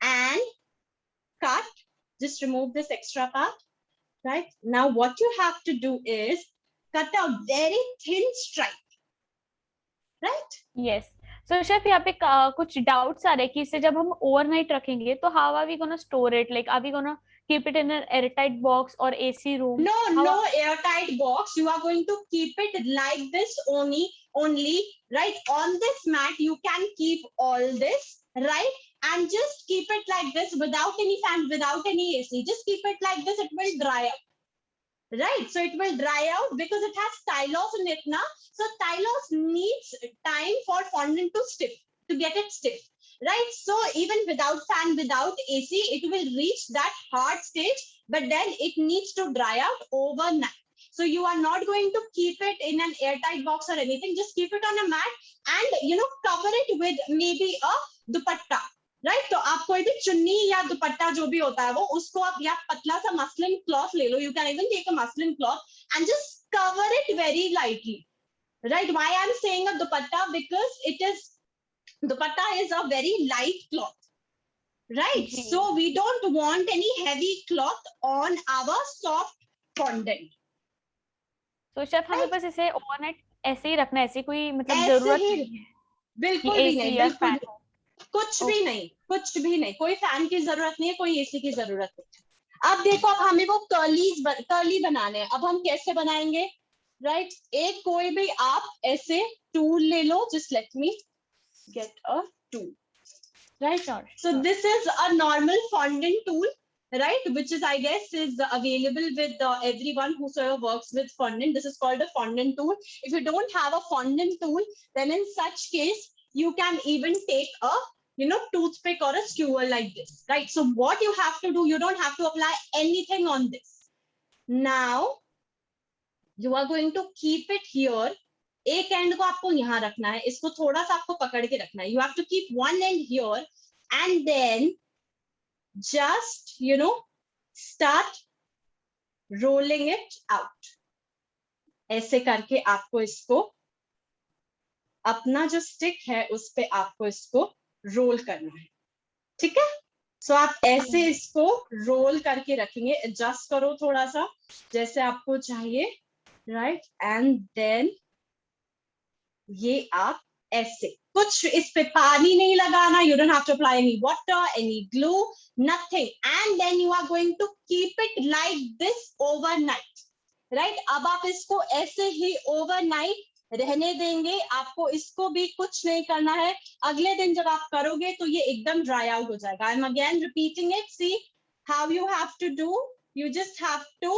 and cut. Just remove this extra part. Right? Now what you have to do is cut a very thin stripe. Right? Yes. So chef यहाँ पे कुछ doubts आ रहे हैं कि इसे जब हम overnight रखेंगे तो how are we gonna store it? Like are we gonna keep it in an airtight box or AC room? No airtight box. You are going to keep it like this only, right? On this mat you can keep all this, right? And just keep it like this without any fan, without any AC. Just keep it like this, it will dry out. Right, so it will dry out because it has stylus in it now. So stylus needs time for fondant to get it stiff, right? So even without fan, without AC, it will reach that hard stage, but then it needs to dry out overnight. So you are not going to keep it in an airtight box or anything. Just keep it on a mat and cover it with maybe a dupatta. Right तो आप कोई भी चुन्नी या दुपट्टा जो भी होता है वो उसको आप या पतला सा मसलिन क्लॉथ ले लो. You can even take a muslin cloth and just cover it very lightly. Right, why I am saying a dupatta, because it is dupatta is a very light cloth, right? So we don't want any heavy cloth on our soft fondant. तो chef हमें बस इसे overnight ऐसे ही रखना है, ऐसी कोई मतलब जरूरत नहीं है. बिल्कुल भी नहीं, बिल्कुल कुछ भी नहीं, कुछ भी नहीं. कोई फैन की जरूरत नहीं है, कोई एसी की जरूरत नहीं. अब देखो, अब हमें वो कर्ली बनाने हैं. अब हम कैसे बनाएंगे, राइट? एक कोई भी आप ऐसे टूल ले लो. Just let me get a tool, right? So this is a normal fondant tool, right, which is I guess is available with everyone whosoever works with fondant. This is called a fondant tool. If you don't have a fondant tool, then in such case you can even take a toothpick or a skewer like this, right? So what you have to do, you don't have to apply anything on this. Now you are going to keep it here. एक and को आपको यहाँ रखना है, इसको थोड़ा सा आपको पकड़ के रखना है. You have to keep one end here and then just start rolling it out. ऐसे करके आपको इसको अपना जो स्टिक है उस पे आपको इसको रोल करना है. ठीक है, सो आप ऐसे इसको रोल करके रखेंगे. एडजस्ट करो थोड़ा सा जैसे आपको चाहिए, राइट? एंड देन ये आप ऐसे, कुछ इस पे पानी नहीं लगाना. You don't have to apply any water, any glue, nothing. And then you are going to keep it like this overnight, right? अब आप इसको ऐसे ही ओवरनाइट रहने देंगे. आपको इसको भी कुछ नहीं करना है. अगले दिन जब आप करोगे तो ये एकदम ड्राई आउट हो जाएगा. I am again repeating it. See how you have to do. You just have to,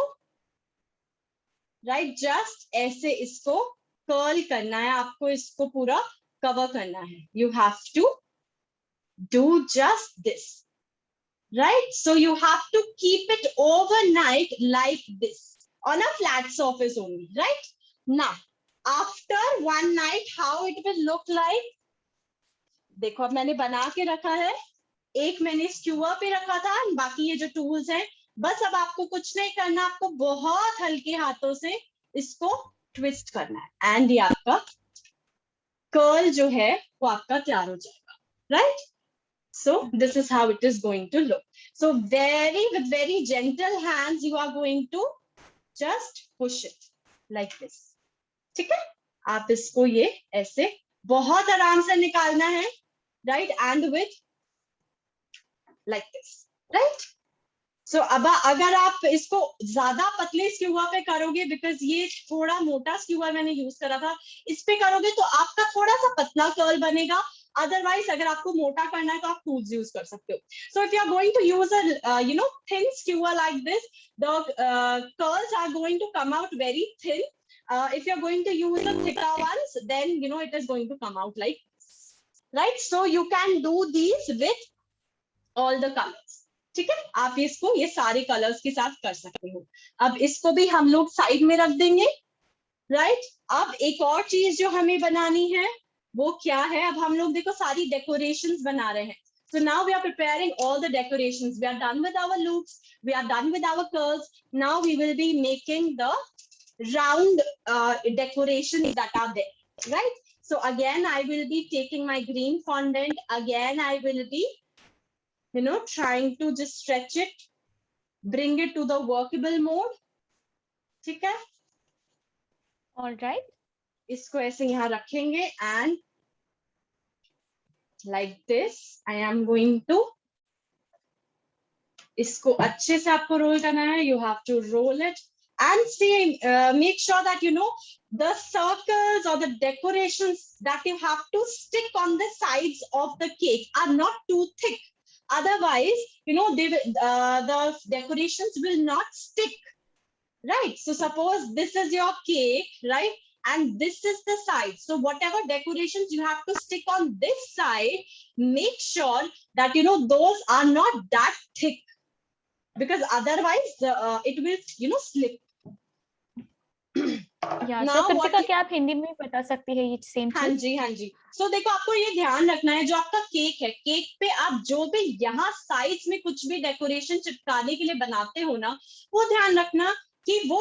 right, just ऐसे इसको कर्ल करना है. आपको इसको पूरा कवर करना है. You have to do just this, right? So you have to keep it overnight like this on a flat surface only, right? Now after one night how it will look like. देखो अब मैंने बना के रखा है. एक मैंने square पे रखा था, बाकी ये जो टूल्स हैं, बस अब आपको कुछ नहीं करना. आपको बहुत हल्के हाथों से इसको ट्विस्ट करना है एंड ये आपका कर्ल जो है वो आपका तैयार हो जाएगा, right? So this is how it is going to look. So with very gentle hands you are going to just push it like this. ठीक है? आप इसको ये ऐसे बहुत आराम से निकालना है, right? And with like this, right? So अब अगर आप इसको ज्यादा पतले स्क्यूअर पे करोगे, बिकॉज ये थोड़ा मोटा स्क्यूअर मैंने यूज करा था, इस पे करोगे तो आपका थोड़ा सा पतला कर्ल बनेगा. अदरवाइज अगर आपको मोटा करना है तो आप टूल्स यूज कर सकते हो. So if you are going to use a thin skewer like this, the curls are going to come out very thin. If you're going to use the thicker ones, then it is going to come out like this, right? So you can do these with all the colors. ठीक है? आप इसको ये सारे colours के साथ कर सकते हो. अब इसको भी हम लोग साइड में रख देंगे, राइट? अब एक और चीज जो हमें बनानी है वो क्या है? अब हम लोग देखो सारी डेकोरेशंस बना रहे हैं. So now we are preparing all the decorations. We are done with our loops. We are done with our curls. Now we will be making the round decorations that are there, right? So again, I will be taking my green fondant. Again, I will be, trying to just stretch it, bring it to the workable mode. ठीक है? All right. इसको ऐसे यहाँ रखेंगे and like this I am going to, इसको अच्छे से आपको रोल करना है. You have to roll it and see, make sure that the circles or the decorations that you have to stick on the sides of the cake are not too thick. Otherwise, they will, the decorations will not stick, right? So suppose this is your cake, right? And this is the side. So whatever decorations you have to stick on this side, make sure that, those are not that thick, because otherwise it will, slip. So Kritika, क्या आप हिंदी में बता सकती है ये same चीज? हाँ जी. So देखो, आपको ये ध्यान रखना है, जो आपका केक है, केक पे आप जो भी यहाँ साइड्स में कुछ भी डेकोरेशन चिपकाने के लिए बनाते हो ना, वो ध्यान रखना कि वो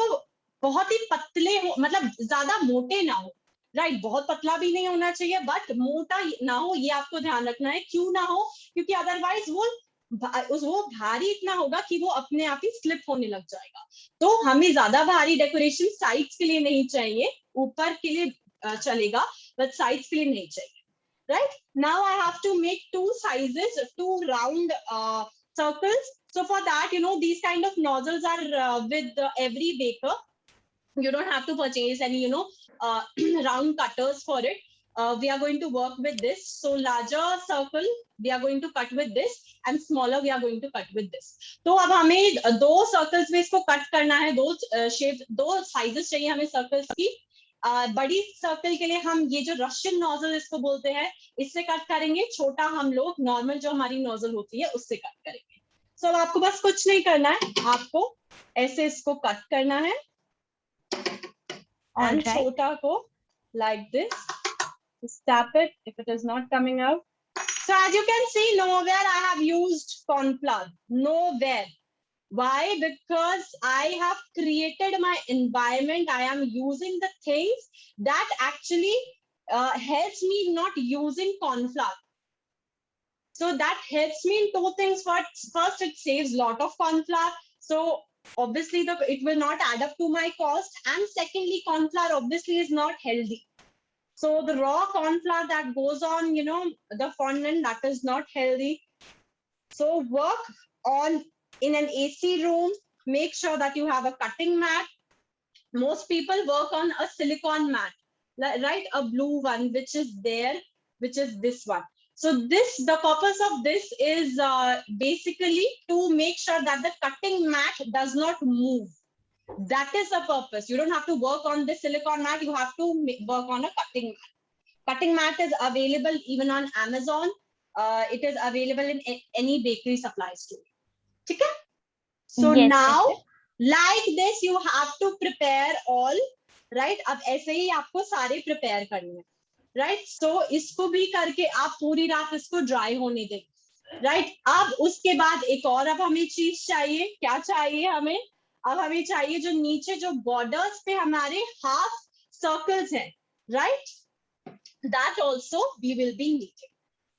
बहुत ही पतले हो, मतलब ज्यादा मोटे ना हो, राइट? बहुत पतला भी नहीं होना चाहिए, बट मोटा ना हो, ये आपको ध्यान रखना है. क्यों ना हो? क्योंकि अदरवाइज वो भारी इतना होगा कि वो अपने आप ही स्लिप होने लग जाएगा. तो हमें ज्यादा भारी डेकोरेशन साइड्स के लिए नहीं चाहिए, ऊपर के लिए चलेगा, बट साइड्स के लिए नहीं चाहिए, right? Now I have to make two sizes, two round circles. So for that, these kind of nozzles are with every baker. You don't have to purchase any, round cutters for it. We are going to work with this. So larger circle we are going to cut with this, and smaller we are going to cut with this. तो अब हमें दो circles में इसको cut करना है, दो shape, दो sizes चाहिए हमें circles की. बड़ी सर्कल के लिए हम ये जो रशियन नोजल इसको बोलते हैं, इससे कट करेंगे. छोटा हम लोग नॉर्मल जो हमारी नोजल होती है उससे कट करेंगे. सो अब आपको बस कुछ नहीं करना है, आपको ऐसे इसको कट करना है. And छोटा को like this, just tap it if it is not coming out. So as you can see, nowhere I have used corn flour, nowhere. Why? Because I have created my environment. I am using the things that actually helps me not using corn flour. So that helps me in two things. First, it saves a lot of corn flour. So obviously it will not add up to my cost. And secondly, corn flour obviously is not healthy. So the raw corn flour that goes on, the fondant, that is not healthy. So work on in an AC room, make sure that you have a cutting mat. Most people work on a silicone mat, right? A blue one, which is there, which is this one. So the purpose of this is basically to make sure that the cutting mat does not move. That is the purpose. You don't have to work on the silicone mat, you have to work on a cutting mat. Cutting mat is available even on Amazon. It is available in any bakery supply store. Okay? So yes, now like this you have to prepare all, right? अब ऐसे ही आपको सारे prepare करने हैं, right? So इसको भी करके आप पूरी रात इसको dry होने दें, right? अब उसके बाद एक और अब हमें चीज चाहिए. क्या चाहिए हमें? अब हमें चाहिए जो नीचे जो borders पे हमारे half circles हैं, right? that also we will be needing.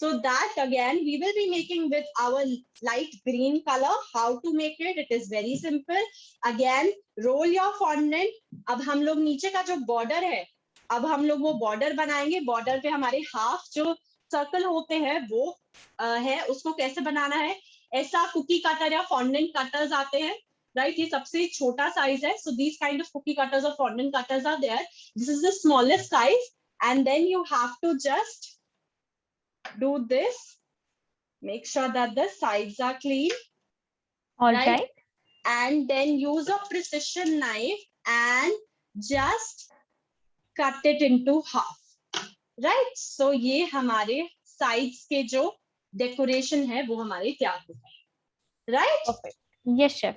So that again we will be making with our light green color. How to make it? It is very simple. Again, roll your fondant. अब हम लोग नीचे का जो border है, अब हम लोग वो border बनाएंगे. Border पे हमारे half जो circle होते हैं वो है, उसको कैसे बनाना है? ऐसा cookie cutter या fondant cutters आते हैं, right? ये सबसे छोटा size है. So these kind of cookie cutters or fondant cutters are there. This is the smallest size, and then you have to just do this. Make sure that the sides are clean. All right. And then use a precision knife and just cut it into half. Right? So ये हमारे sides के जो decoration है वो हमारे तैयार हो गए. Right? Perfect. Yes, chef.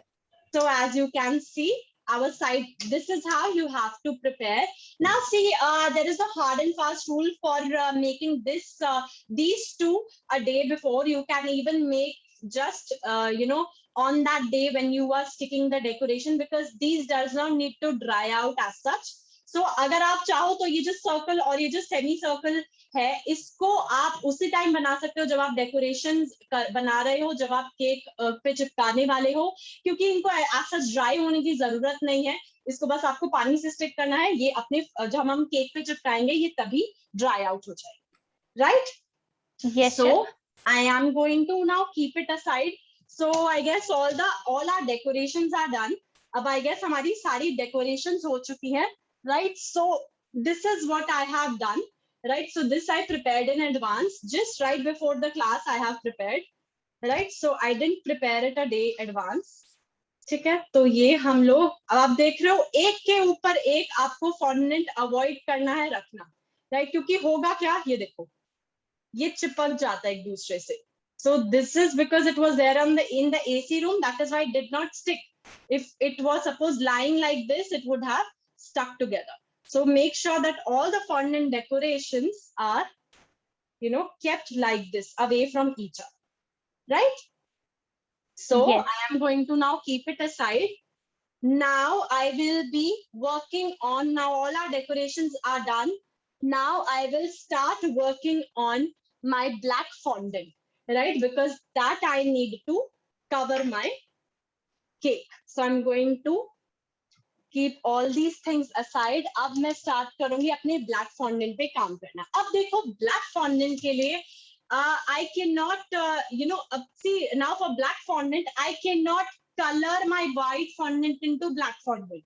So as you can see, our side, this is how you have to prepare. Now see, there is a hard and fast rule for making this these two a day before. You can even make just on that day when you are sticking the decoration, because these does not need to dry out as such. So अगर आप चाहो तो ये जो circle और ये जो semi circle है, इसको आप उसी टाइम बना सकते हो जब आप डेकोरेशन बना रहे हो, जब आप केक पे चिपकाने वाले हो, क्योंकि इनको ऐसा ड्राई होने की जरूरत नहीं है. इसको बस आपको पानी से स्टिक करना है. ये अपने जब हम केक पे चिपकाएंगे ये तभी ड्राई आउट हो जाएगा. Right? Yes, so chef. I am going to now keep it aside. So I guess all our decorations are done. अब I guess हमारी सारी decorations हो चुकी हैं. Right? So this is what I have done. Right? So this I prepared in advance. Just right before the class I have prepared. Right? So I didn't prepare it a day advance. ठीक है, तो ये हम लोग अब आप देख रहे हो एक के ऊपर एक आपको फॉन्डेंट अवॉइड करना है रखना. राइट? क्योंकि होगा क्या, ये देखो ये चिपक जाता है एक दूसरे से. So this is because it was there in the AC room. That is why it did not stick. If it was suppose lying like this, it would have stuck together. So make sure that all the fondant decorations are, kept like this, away from each other. Right? So Yes. I am going to now keep it aside. Now I will be working on, now all our decorations are done. Now I will start working on my black fondant, right? Because that I need to cover my cake. So I'm going to keep all these things aside. अब मैं start करूँगी अपने black fondant पे काम करना. अब देखो black fondant के लिए I cannot, see now for black fondant, I cannot color my white fondant into black fondant.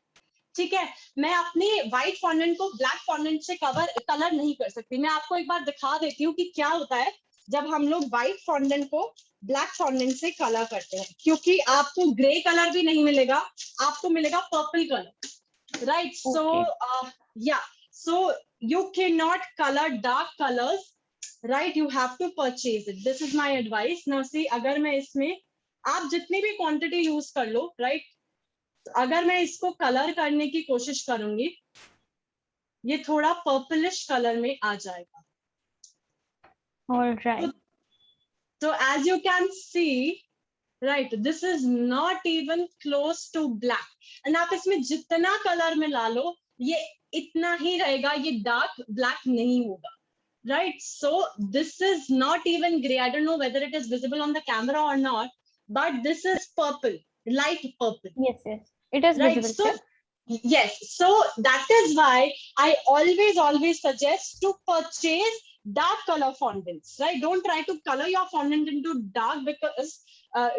ठीक है, मैं अपनी व्हाइट फॉन्डेंट को ब्लैक फॉन्डेंट से कलर नहीं कर सकती. मैं आपको एक बार दिखा देती हूँ कि क्या होता है जब हम लोग व्हाइट फॉन्डेंट को ब्लैक फॉन्डेंट से कलर करते हैं. क्योंकि आपको ग्रे कलर भी नहीं मिलेगा, आपको मिलेगा purple colour. Right? So you can not colour dark colours. Right? You have to purchase it. This is my advice. Now see, अगर मैं इसमें आप जितनी भी क्वांटिटी यूज कर लो, राइट, अगर मैं इसको कलर करने की कोशिश करूंगी, ये थोड़ा पर्पलिश कलर में आ जाएगा. All right. So as you can see, right, this is not even close to black. And आप इसमें जितना कलर मिला लो, ये इतना ही रहेगा, ये dark black नहीं होगा. Right? So this is not even gray. I don't know whether it is visible on the camera or not, but this is purple, light purple. Yes, yes. It is Right? visible. So yes, so that is why I always suggest to purchase dark color fondants. Right? Don't try to color your fondant into dark because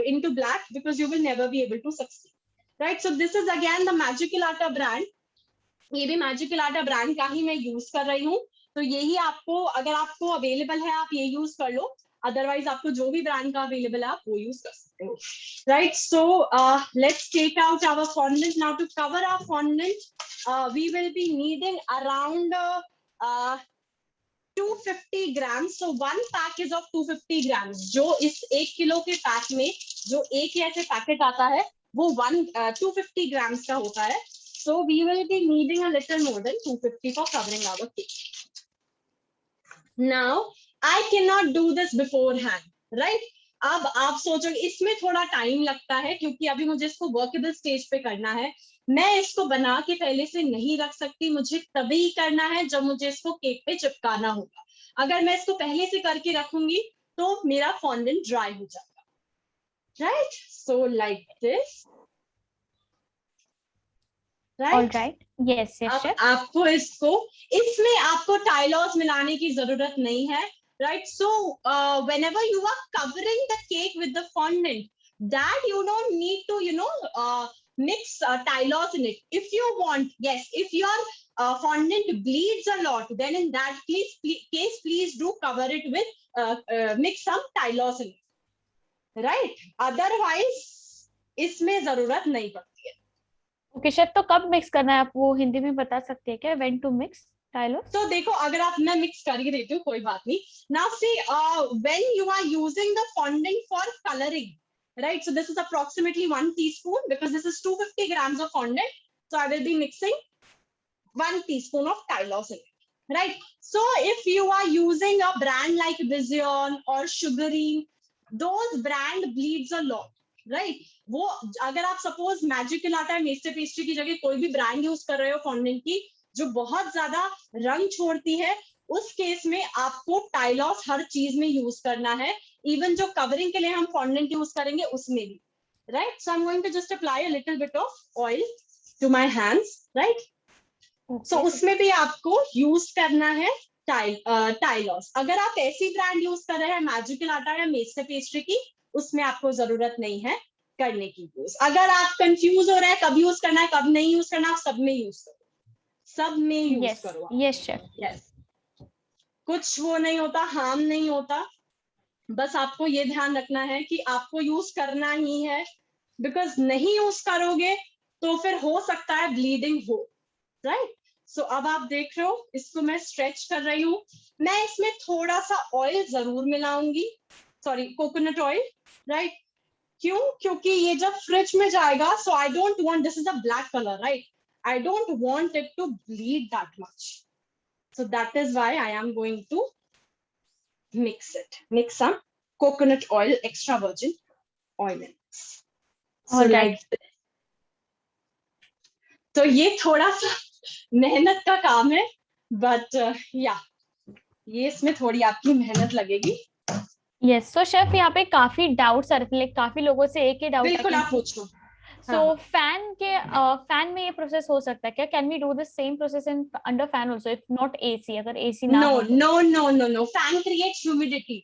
into black, because you will never be able to succeed. Right? So this is again the Magical Atta brand. ये भी Magical Atta brand का ही मैं use कर रही हूँ. तो यही आपको, अगर आपको अवेलेबल है आप ये यूज कर लो, अदरवाइज आपको जो भी ब्रांड का अवेलेबल है आप वो यूज कर सकते हो. Right? So let's take out our fondant. Now to cover our fondant we will be needing around 250 grams. So one pack is of 250 grams. जो इस 1 किलो के पैक में जो एक ही ऐसे पैकेट आता है वो 250 grams का होता है. So we will be needing a little more than 250 for covering our cake. Now I cannot do this beforehand, right? अब आप सोचोगे इसमें थोड़ा टाइम लगता है क्योंकि अभी मुझे इसको वर्केबल स्टेज पे करना है, मैं इसको बना के पहले से नहीं रख सकती, मुझे तभी करना है जब मुझे इसको केक पे चिपकाना होगा। अगर मैं इसको पहले से करके रखूंगी तो मेरा फॉन्डेंट ड्राई हो जाएगा, right? So like this, right? Alright, yes yes अब शेफ। आपको इसमें आपको टाइलॉस मिलाने की जरूरत नहीं है, right? So whenever you are covering the cake with the fondant, that you don't need to mix Tylos in it. If you want, yes, if your fondant bleeds a lot, then in that case please do cover it with mix some Tylos in it, right? Otherwise इसमें जरूरत नहीं पड़ती है। Okay chef, तो कब mix करना है आप वो हिंदी में बता सकते हैं क्या? When to mix Tylose? तो देखो, अगर आप, मैं मिक्स कर ही देती हूँ, कोई बात नहीं। Now see, when you are using the fondant for colouring, right? So this is approximately 1 teaspoon because this is 250 grams of fondant. So I will be mixing 1 teaspoon of Tylos in it, right? So if you are using a brand like Vision or Sugarine, those brand bleeds a lot, right? वो अगर आप suppose magical आटा है मेस्टर pastry की जगह कोई भी brand use कर रहे हो फॉन्डेंट की जो बहुत ज्यादा रंग छोड़ती है, उस केस में आपको टाइलॉस हर चीज में यूज करना है, इवन जो कवरिंग के लिए हम फॉन्डेंट यूज करेंगे उसमें भी, right? So I am going to just apply a little bit of oil to my hands, right? So उसमें भी आपको यूज करना है टाइलॉस। अगर आप ऐसी ब्रांड यूज कर रहे हैं मैजिकल आटा या मेस्टर पेस्ट्री की, उसमें आपको जरूरत नहीं है करने की यूज। अगर आप कंफ्यूज हो रहे हैं कब यूज करना है कब नहीं यूज करना, आप सब में यूज करो, सब में यूज करो। Yes chef. यस, कुछ वो नहीं होता, हार्म नहीं होता, बस आपको ये ध्यान रखना है कि आपको यूज करना ही है, बिकॉज नहीं यूज करोगे तो फिर हो सकता है ब्लीडिंग हो, राइट? सो अब आप देख रहे हो इसको मैं स्ट्रेच कर रही हूँ, मैं इसमें थोड़ा सा ऑयल जरूर मिलाऊंगी, सॉरी कोकोनट ऑयल, राइट? क्यों? क्योंकि ये जब फ्रिज में जाएगा, so I don't want, this is a black colour, right? I don't want it to bleed that much. So that is why I am going to mix it. Mix some coconut oil, extra virgin oil in this. So like this. तो ये थोड़ा सा मेहनत का काम है, but yeah, ये इसमें थोड़ी आपकी मेहनत लगेगी। यस, सो शेफ यहाँ पे काफी डाउट्स आ रहे थे, लाइक काफी लोगों से एक ही डाउट है। बिल्कुल, आप पूछो। सो फैन में ये प्रोसेस हो सकता है क्या? Can we do the same process in under fan also if not AC, अगर एसी ना हो तो? No. Fan creates humidity,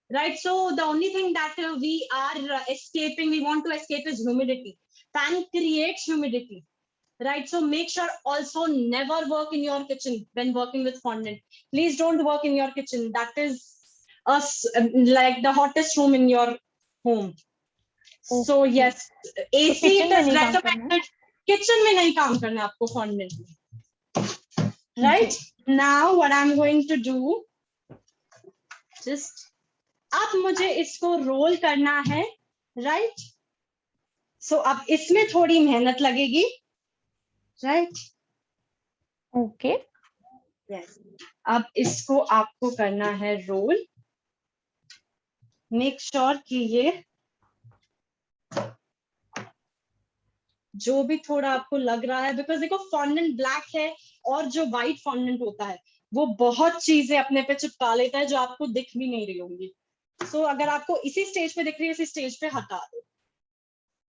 right? So the only thing that we are escaping, we want to escape is humidity. Fan creates humidity, right? So make sure also never work in your kitchen when working with fondant. Please don't work in your kitchen. That is like the hottest room in your home. So yes, AC it is recommended. Kitchen में नहीं काम करना आपको fondant में, right? Now what I'm going to do, just अब मुझे इसको role करना है, right? So अब इसमें थोड़ी मेहनत लगेगी, right? Okay, yes. अब इसको आपको करना है रोल, मेक श्योर कि ये जो भी थोड़ा आपको लग रहा है, बिकॉज देखो फॉन्डेंट ब्लैक है और जो व्हाइट फॉन्डेंट होता है वो बहुत चीजें अपने पे चिपका लेता है जो आपको दिख भी नहीं रही होंगी। सो अगर आपको इसी स्टेज पे दिख रही है, इसी स्टेज पे हटा दो,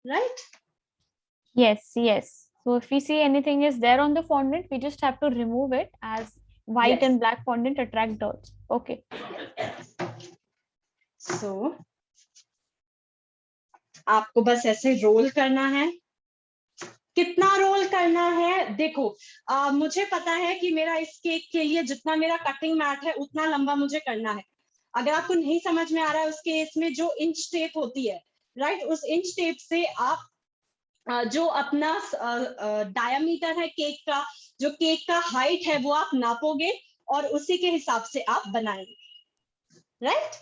right? yes yes, so if we see anything is there on the fondant, we just have to remove it, as white and black fondant attract dirt. Okay, so आपको बस ऐसे रोल करना है। कितना रोल करना है देखो, मुझे पता है कि मेरा इस केक के लिए जितना मेरा कटिंग मैट है उतना लंबा मुझे करना है। अगर आपको नहीं समझ में आ रहा है उस केस में जो इंच टेप होती है, राइट, उस इंच टेप से आप जो अपना डायमीटर है केक का, जो केक का हाइट है वो आप नापोगे और उसी के हिसाब से आप बनाएंगे, right?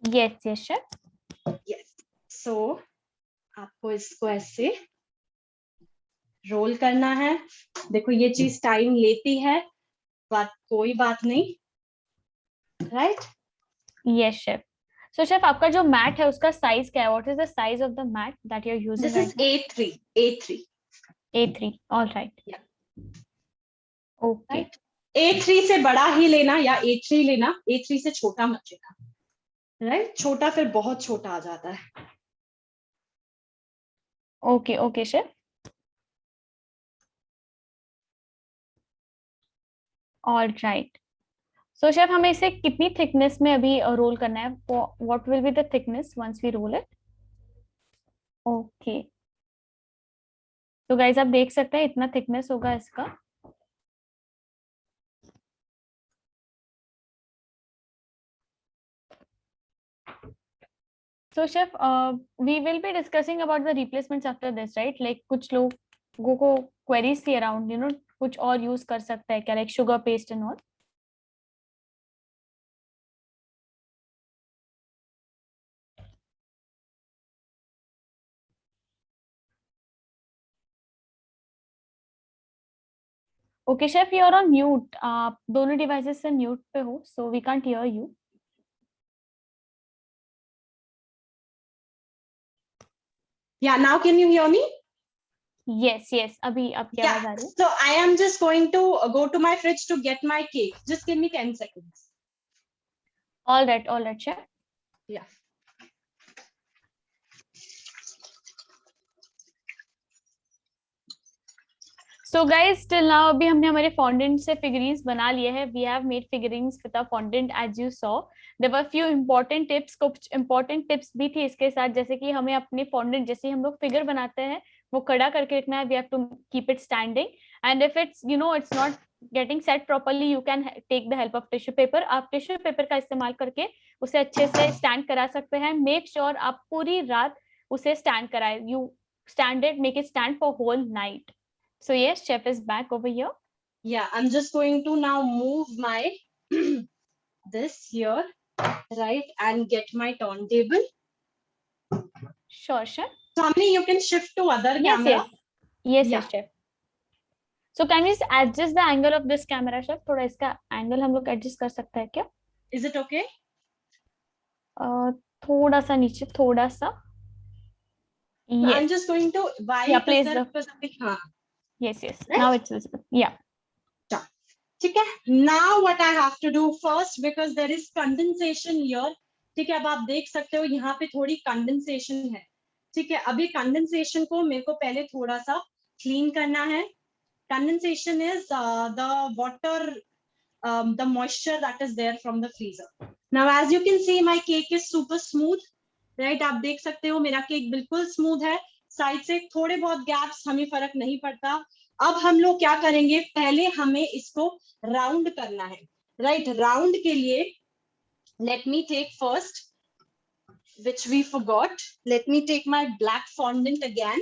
yes yes sure, yes. So आपको इसको ऐसे रोल करना है। देखो ये चीज टाइम लेती है, बट कोई बात नहीं, right? yes chef. So chef आपका जो मैट है उसका साइज क्या है? What is the size of the mat that you are using this is right now? A3, A3. A3, all right, Yeah. Okay. Right, A3 से बड़ा ही लेना या A3 लेना, A3 से छोटा मत लेना, राइट, छोटा फिर बहुत छोटा आ जाता है। Okay okay chef, all right. So chef हमें इसे कितनी थिकनेस में अभी रोल करना है? What will be the thickness once we roll it? Okay, तो गाइस आप देख सकते हैं इतना थिकनेस होगा इसका। So chef, we will be discussing about the replacements after this, right? Like कुछ लोगों को queries थी around, you know, कुछ और use कर सकता है क्या, like sugar paste and all? Okay chef, you are on mute. आप दोनों devices से mute पे हो, so we can't hear you. Yeah, now can you hear me? Yes yes, अभी आपकी आवाज आ Yeah, रही है। so I am just going to go to my fridge to get my cake. Just give me 10 seconds. All right chef. Yeah. So guys, till now अभी हमने हमारे fondant से figurines बना लिए हैं. We have made figurines with a fondant as you saw. There were few important tips, कुछ important tips भी थी इसके साथ, जैसे कि हमें अपने fondant जैसे हम लोग figure बनाते हैं वो खड़ा करके रखना है. We have to keep it standing, and if it's you know it's not getting set properly, you can take the help of tissue paper. आप tissue paper का इस्तेमाल करके उसे अच्छे से stand करा सकते हैं. Make sure आप पूरी रात उसे stand कराएं. You stand it, make it stand for whole night. So yes, chef is back over here. Yeah, I'm just going to now move my this here, right, and get my turntable. Sure, chef. So Amni, you can shift to other Yes, camera. yes, Yeah. chef. So can we just adjust the angle of this camera, chef? थोड़ा इसका angle हम लोग adjust कर सकते हैं क्या? Is it okay? थोड़ा सा नीचे, थोड़ा सा. So Yes. I'm just going to wipe Yeah, place sir, the. because हाँ, Yes, yes. right? Now it's visible. Yeah. ठीक है. Now what I have to do first, because there is condensation here. ठीक है, अब आप देख सकते हो यहाँ पे थोड़ी कंडेंसेशन है. ठीक है, अभी कंडेंसेशन को मेरे को पहले थोड़ा सा क्लीन करना है. Condensation is the water, the moisture that is there from the freezer. Now as you can see, my cake is super smooth, right? आप देख सकते हो मेरा केक बिल्कुल स्मूथ है. साइड से थोड़े बहुत गैप्स, हमें फर्क नहीं पड़ता. अब हम लोग क्या करेंगे, पहले हमें इसको राउंड करना है, राइट? राउंड के लिए let me take first, which we forgot, let me take my black fondant again,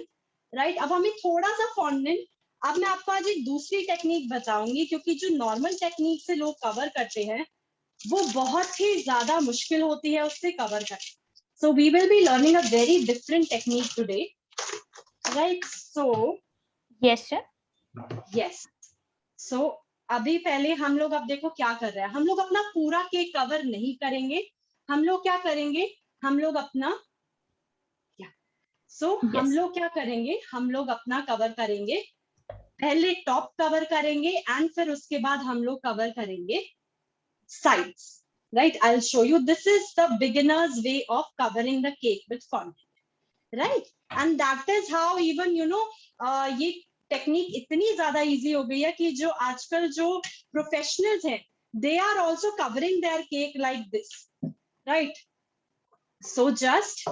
right? अब हमें थोड़ा सा fondant, अब मैं आपको आज एक दूसरी टेक्निक बताऊंगी, क्योंकि जो नॉर्मल टेक्निक से लोग कवर करते हैं वो बहुत ही ज्यादा मुश्किल होती है उससे कवर करना. So we will be learning a very different technique today, right? So Yes, chef. yes, so अभी पहले हम लोग, अब देखो क्या कर रहे हैं, हम लोग अपना पूरा केक कवर नहीं करेंगे. हम लोग क्या करेंगे, हम लोग अपना हम लोग क्या करेंगे, हम लोग अपना कवर करेंगे, पहले टॉप कवर करेंगे एंड फिर उसके बाद हम लोग कवर करेंगे sides, right? I'll show you. This is the beginner's way of covering the cake with fondant, right? And that is how even ये टेक्निक इतनी ज्यादा इजी हो गई है कि जो आजकल जो प्रोफेशनल्स हैं, they are also covering their cake like this, right? So just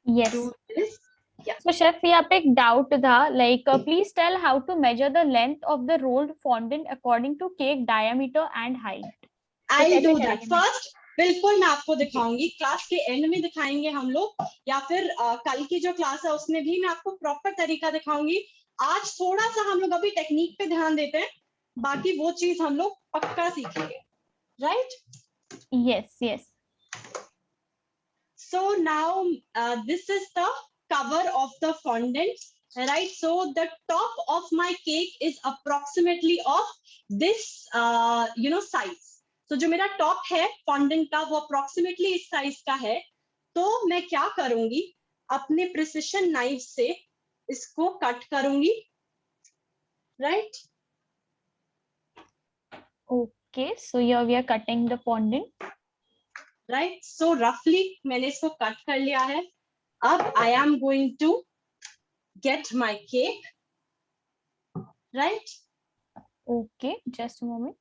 Yes. do this. Yeah. So chef, यहाँ पे एक doubt था, like please tell how to measure the length of the rolled fondant according to cake diameter and height. I'll do that first. बिल्कुल मैं आपको दिखाऊंगी, class के and में दिखाएंगे हम लोग, या फिर कल की जो क्लास है उसमें भी मैं आपको प्रॉपर तरीका दिखाऊंगी. आज थोड़ा सा हम लोग अभी टेक्निक पे ध्यान देते हैं, बाकी वो चीज हम लोग पक्का सीखेंगे, right? Yes, yes. So now this is the cover of the fondant, right? So the top of my cake is approximately of this size. तो जो मेरा टॉप है फॉन्डेंट का वो अप्रोक्सीमेटली इस साइज का है, तो मैं क्या करूंगी, अपने प्रिसिशन नाइफ से इसको कट करूंगी, right. Okay, so here we are cutting the fondant. Right, so रफली मैंने इसको कट कर लिया है। अब I am going to get my cake, right. Okay, just a moment.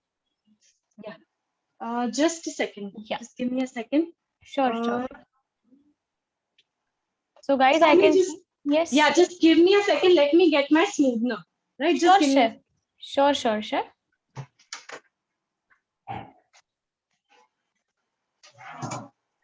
Just a second, Yeah, just give me a second. sure, sure. So guys, I Sami, can just see. Yes. yeah, just give me a second, let me get my smoother, right? Sure, Just give sure. me. Sure, sure, sure.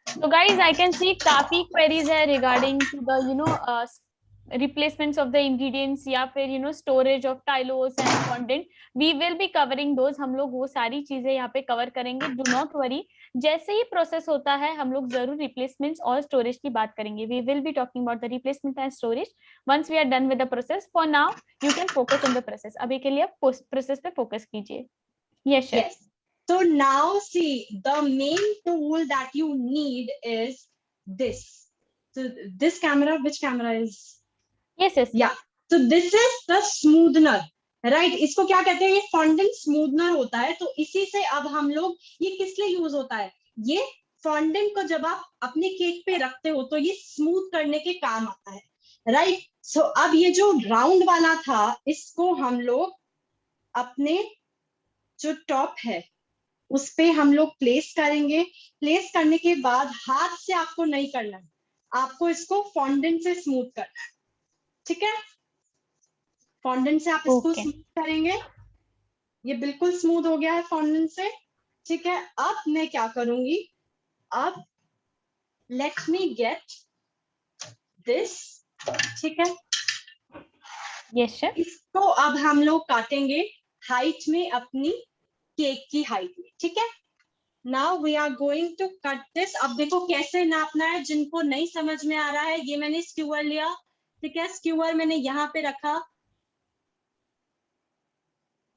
So guys, I can see काफी queries है regarding to the replacements of the ingredients या फिर storage of tylose and fondant. We will be covering those. हम लोग वो सारी चीजें यहाँ पे cover करेंगे. Do not worry. जैसे ही process होता है हम लोग जरूर replacements और storage की बात करेंगे. We will be talking about the replacement and storage once we are done with the process. For now, you can focus on the process. अभी के लिए आप process पे focus कीजिए. Yes, sir. Yes. So now see, the main tool that you need is this. So this camera, which camera is? Yes, yes. Yeah. So this is the smoothener, right? इसको क्या कहते हैं, ये fondant smoothener होता है। तो इसी से अब हम लोग, ये किस लिए यूज होता है, ये fondant को जब आप अपने केक पे रखते हो तो ये स्मूथ करने के काम आता है, राइट। सो अब ये जो राउंड वाला था इसको हम लोग अपने जो टॉप है उस पे हम लोग प्लेस करेंगे। प्लेस करने के बाद हाथ से आपको नहीं करना है, आपको इसको फॉन्डेंट से स्मूथ करना है, ठीक है। फॉन्डेंट से आप इसको स्मूथ करेंगे, ये बिल्कुल स्मूथ हो गया है फॉन्डेंट से, ठीक है। अब मैं क्या करूंगी, अब लेट मी गेट दिस, ठीक है। Yes, sir. इसको अब हम लोग काटेंगे हाइट में, अपनी केक की हाइट में, ठीक है। Now we are going to cut this. अब देखो कैसे नापना है, जिनको नहीं समझ में आ रहा है, ये मैंने स्क्यूअर लिया, ठीक है। स्क्यूअर मैंने यहाँ पे रखा,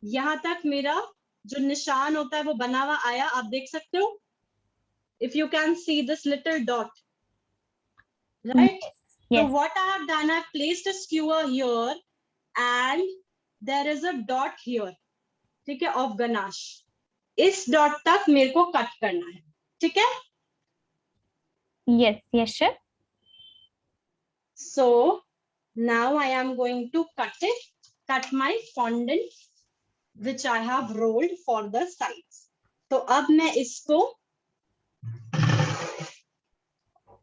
यहाँ तक मेरा जो निशान होता है वो बना हुआ आया, आप देख सकते हो। If you can see this little dot, right. So what I have done, I have placed a skewer here and there is a dot here, ठीक है, of ganache. इस डॉट तक मेरे को कट करना है, ठीक है। Yes, yes, sir. So now I am going to cut my fondant which I have rolled for the sides. तो अब मैं इसको,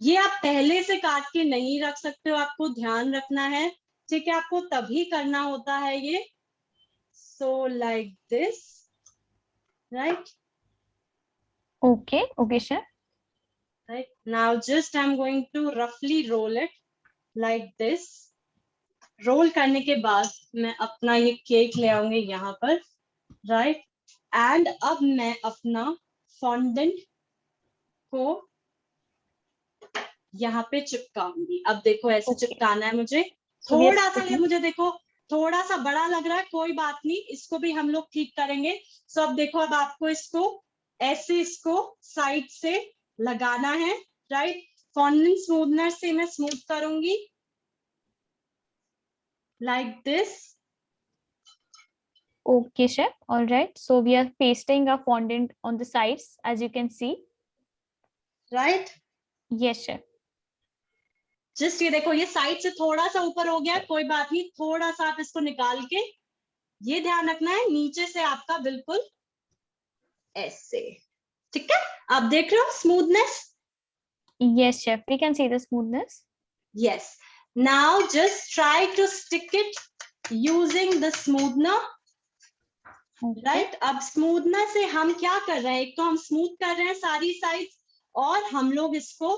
ये आप पहले से काट के नहीं रख सकते हो, आपको ध्यान रखना है, ठीक है। आपको तभी करना होता है ये। So like this, right? Okay, okay, sir. Right. Now just I'm going to roughly roll it like this. Roll करने के बाद मैं अपना ये केक ले आऊंगी यहाँ पर, राइट। एंड अब मैं अपना फॉन्डेंट को यहाँ पे चिपकाऊंगी। अब देखो ऐसे चिपकाना है मुझे, थोड़ा सा ये मुझे देखो थोड़ा सा बड़ा लग रहा है, कोई बात नहीं, इसको भी हम लोग ठीक करेंगे। सो अब देखो, अब आपको इसको ऐसे इसको साइड से लगाना है, राइट। फॉन्डेंट स्मूथनर से मैं स्मूथ करूंगी like this. Okay, chef. All right. So we are pasting a fondant on the sides, as you can see. Right? Yes, chef. Just ये देखो, ये साइड से थोड़ा सा ऊपर हो गया, कोई बात नहीं, थोड़ा सा आप इसको निकाल के, ये ध्यान रखना है नीचे से आपका बिल्कुल ऐसे, ठीक है। आप देख रहे हो smoothness? Yes, chef. We can see the smoothness. Yes. Now just try to stick it using the smoother. Right. अब स्मूथनर से हम क्या कर रहे हैं, एक तो हम स्मूथ कर रहे हैं सारी साइड्स, और हम लोग इसको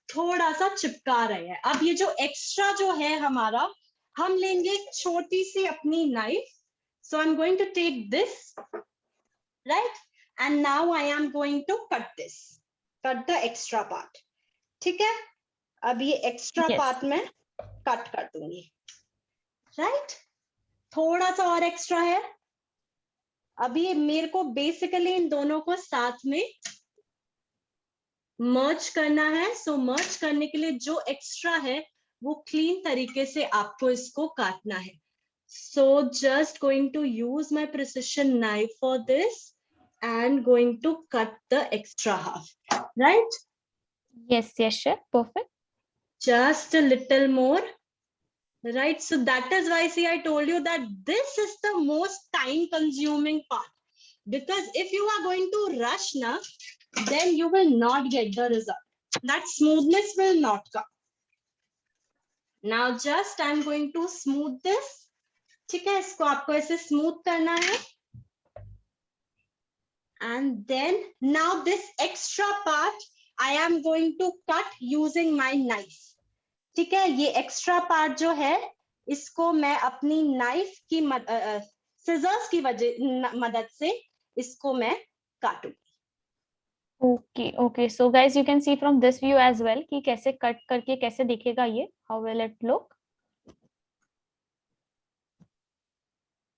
थोड़ा सा चिपका रहे हैं। अब ये जो एक्स्ट्रा जो है हमारा, हम लेंगे एक छोटी सी अपनी knife. So I am going to take this, right, and now I am going to cut this, cut the extra part, ठीक है। अब ये एक्स्ट्रा पार्ट में कट कर दूंगी, राइट। थोड़ा सा और एक्स्ट्रा है, अभी मेरे को बेसिकली इन दोनों को साथ में मर्ज करना है। सो मर्ज करने के लिए जो एक्स्ट्रा है वो क्लीन तरीके से आपको इसको काटना है। So just going to use my precision knife for this and going to cut the extra half, right? Yes, yes, chef. Perfect. Just a little more, right? So that is why, see, I told you that this is the most time consuming part, because if you are going to rush now, then you will not get the result. That smoothness will not come. Now just I'm going to smooth this. ठीक है, इसको आपको ऐसे smooth करना है। And then now this extra part I am going to cut using my knife. ठीक है, ये एक्स्ट्रा पार्ट जो है इसको मैं अपनी नाइफ की सिजर्स की मदद से इसको मैं काटूंगी। Okay, okay. So guys, you can see from this view as well कि कैसे कट करके कैसे दिखेगा ये, how will it look?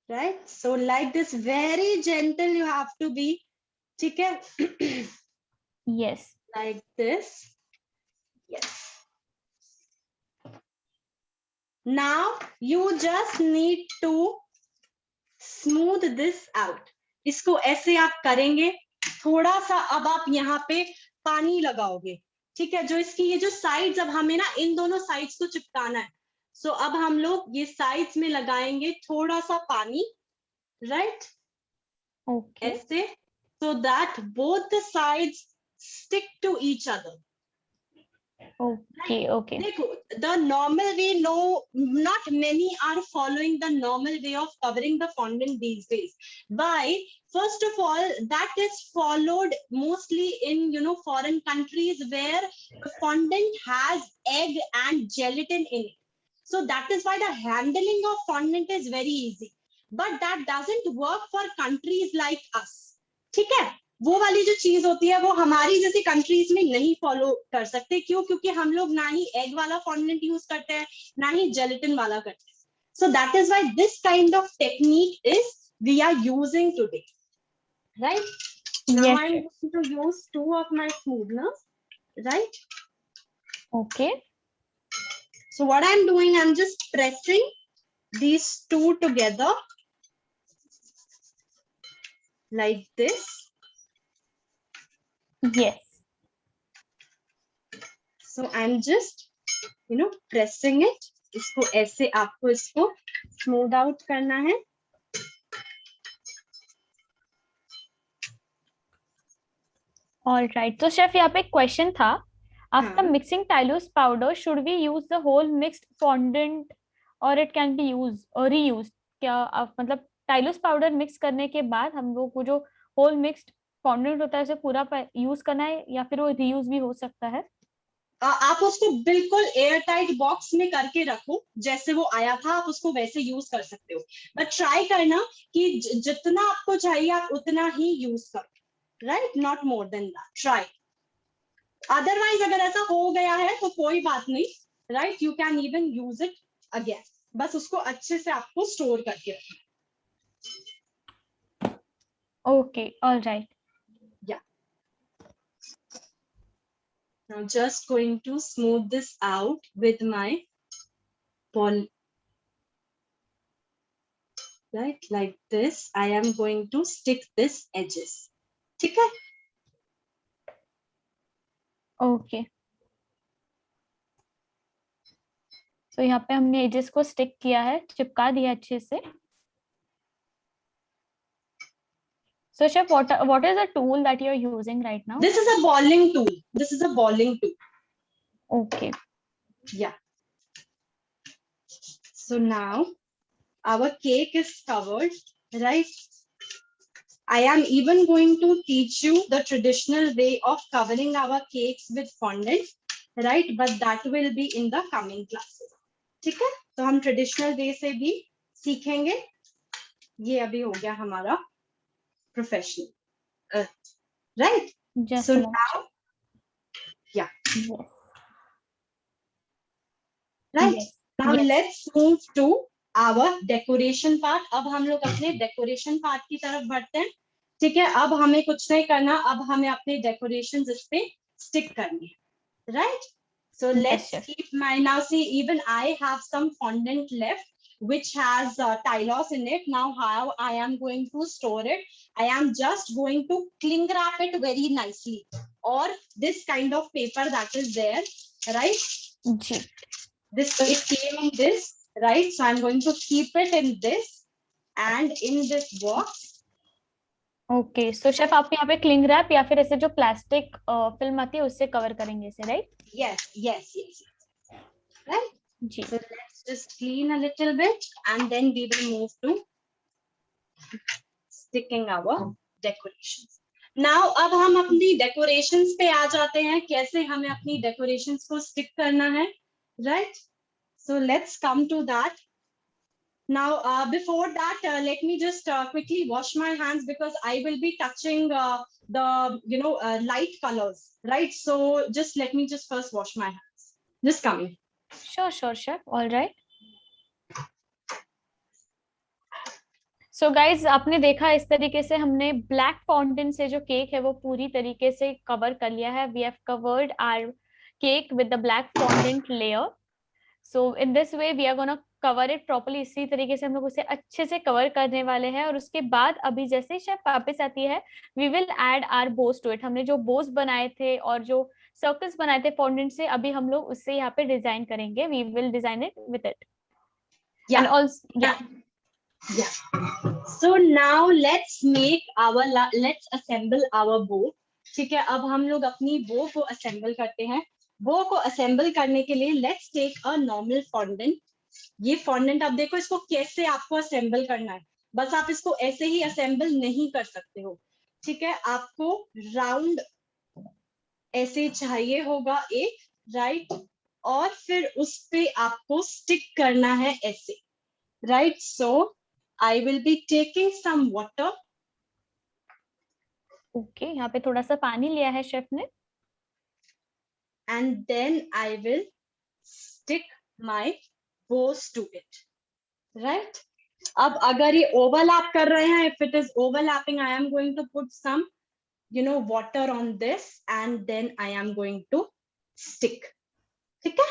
Right? So like this, very gentle you have to be. ठीक है? Yes. Like this. Yes. Now you just need to smooth this out. इसको ऐसे आप करेंगे, थोड़ा सा अब आप यहाँ पे पानी लगाओगे। ठीक है, जो इसकी ये जो साइड्स, अब हमें ना इन दोनों साइड्स को चिपकाना है। सो अब हम लोग ये साइड्स में लगाएंगे थोड़ा सा पानी, राइट? Okay. ऐसे, so that both the sides stick to each other. Okay, okay. देखो, the normal way, no, not many are following the normal way of covering the fondant these days. Why? First of all, that is followed mostly in, you know, foreign countries where the fondant has egg and gelatin in it. So that is why the handling of fondant is very easy. But that doesn't work for countries like us. ठीक है, वो वाली जो चीज होती है वो हमारी जैसी कंट्रीज में नहीं फॉलो कर सकते। क्यों? क्योंकि हम लोग ना ही एग वाला फॉन्डेंट यूज करते हैं, ना ही जेलेटिन वाला करते हैं। So that is why this kind of technique is we are using today, right? Now I am going to use 2 of my smootheners, right? Okay. So what I'm doing, I'm just pressing these two together like this. Yes. So I'm just, you know, pressing it. इसको ऐसे आपको इसको smooth out करना है। All right. So chef, यहाँ पे एक question था, after हाँ. mixing Tylose powder, should we use the whole mixed fondant or it can be used or reused? क्या आप मतलब Tylose powder मिक्स करने के बाद हम लोग को जो whole mixed fondant होता है उसे पूरा यूज करना है या फिर वो रीयूज भी हो सकता है? आप उसको बिल्कुल एयर टाइट बॉक्स में करके रखो, जैसे वो आया था आप उसको वैसे यूज कर सकते हो। बट ट्राई करना कि जितना आपको चाहिए आप उतना ही यूज करो, right? Not more than that, try. Otherwise अगर ऐसा हो गया है तो कोई बात नहीं, right? You can even use it again, बस उसको अच्छे से आपको स्टोर करके रखना। Okay, all right. Yeah. Now just going to smooth this out with my ball, right? Like this. I am going to stick this edges. ठीक है? Okay. So यहाँ पे हमने एजेस को स्टिक किया है, चिपका दिया अच्छे से। So chef, what is the tool that you are using right now? This is a balling tool. This is a balling tool. Okay. Yeah. So now our cake is covered, right? I am even going to teach you the traditional way of covering our cakes with fondant, right? But that will be in the coming classes. ठीक है? तो हम traditional way से भी सीखेंगे। ये अभी हो गया हमारा professional, right? Just so a moment. now, yeah. Yes. Right. Yes. Now Yes. let's move to our decoration part. अब हम लोग अपने decoration part की तरफ बढ़ते हैं. ठीक है, अब हमें कुछ नहीं करना, अब हमें अपने decorations इस पे stick करनी है, right? So let's keep my, now see, even I have some fondant left which has Tylose in it. Now how I am going to store it? I am just going to cling wrap it very nicely, or this kind of paper that is there, right? This, it came in this, right? So I'm going to keep it in this and in this box. Okay, so chef आप यहाँ पे cling wrap या फिर ऐसे जो plastic film आती है उससे कवर करेंगे इसे, right? Yes, yes, yes, yes. Right? जी. So let's just clean a little bit and then we will move to sticking our decorations. Now अब हम अपनी decorations पे आ जाते हैं, कैसे हमें अपनी decorations को stick करना है, right? So let's come to that. Now, before that, let me just quickly wash my hands because I will be touching the, light colors, right? So just let me just first wash my hands. Just coming. Sure, chef. All right. So guys, आपने देखा इस तरीके से हमने black fountain से जो cake है वो पूरी तरीके से कवर कर लिया है. We have covered our cake with the black fondant layer. So in this way we are gonna cover it properly. इसी तरीके से हम लोग उसे अच्छे से कवर करने वाले हैं. और उसके बाद अभी जैसे ही शेफ वापस आती है, we will add our bows to it. हमने जो bows बनाए थे और जो सर्कल्स बनाए थे फॉन्डेंट से, अभी हम लोग उससे यहाँ पे डिजाइन करेंगे. We will design it with it. Yeah. And also, yeah. Yeah. So now let's assemble our bow. ठीक है, अब हम लोग अपनी bow को assemble करते हैं. bow को assemble करने के लिए let's take a normal fondant. ये fondant अब देखो इसको कैसे आपको assemble करना है. बस आप इसको ऐसे ही assemble नहीं कर सकते हो. ठीक है, आपको round ऐसे चाहिए होगा एक, right? और फिर उस पे आपको stick करना है ऐसे, right? So I will be taking some water. Okay, यहाँ पे थोड़ा सा पानी लिया है शेफ ने. And then I will stick my bows to it, right? अब अगर ये overlap कर रहे हैं, if it is overlapping, I am going to put some, water on this and then I am going to stick. ठीक है?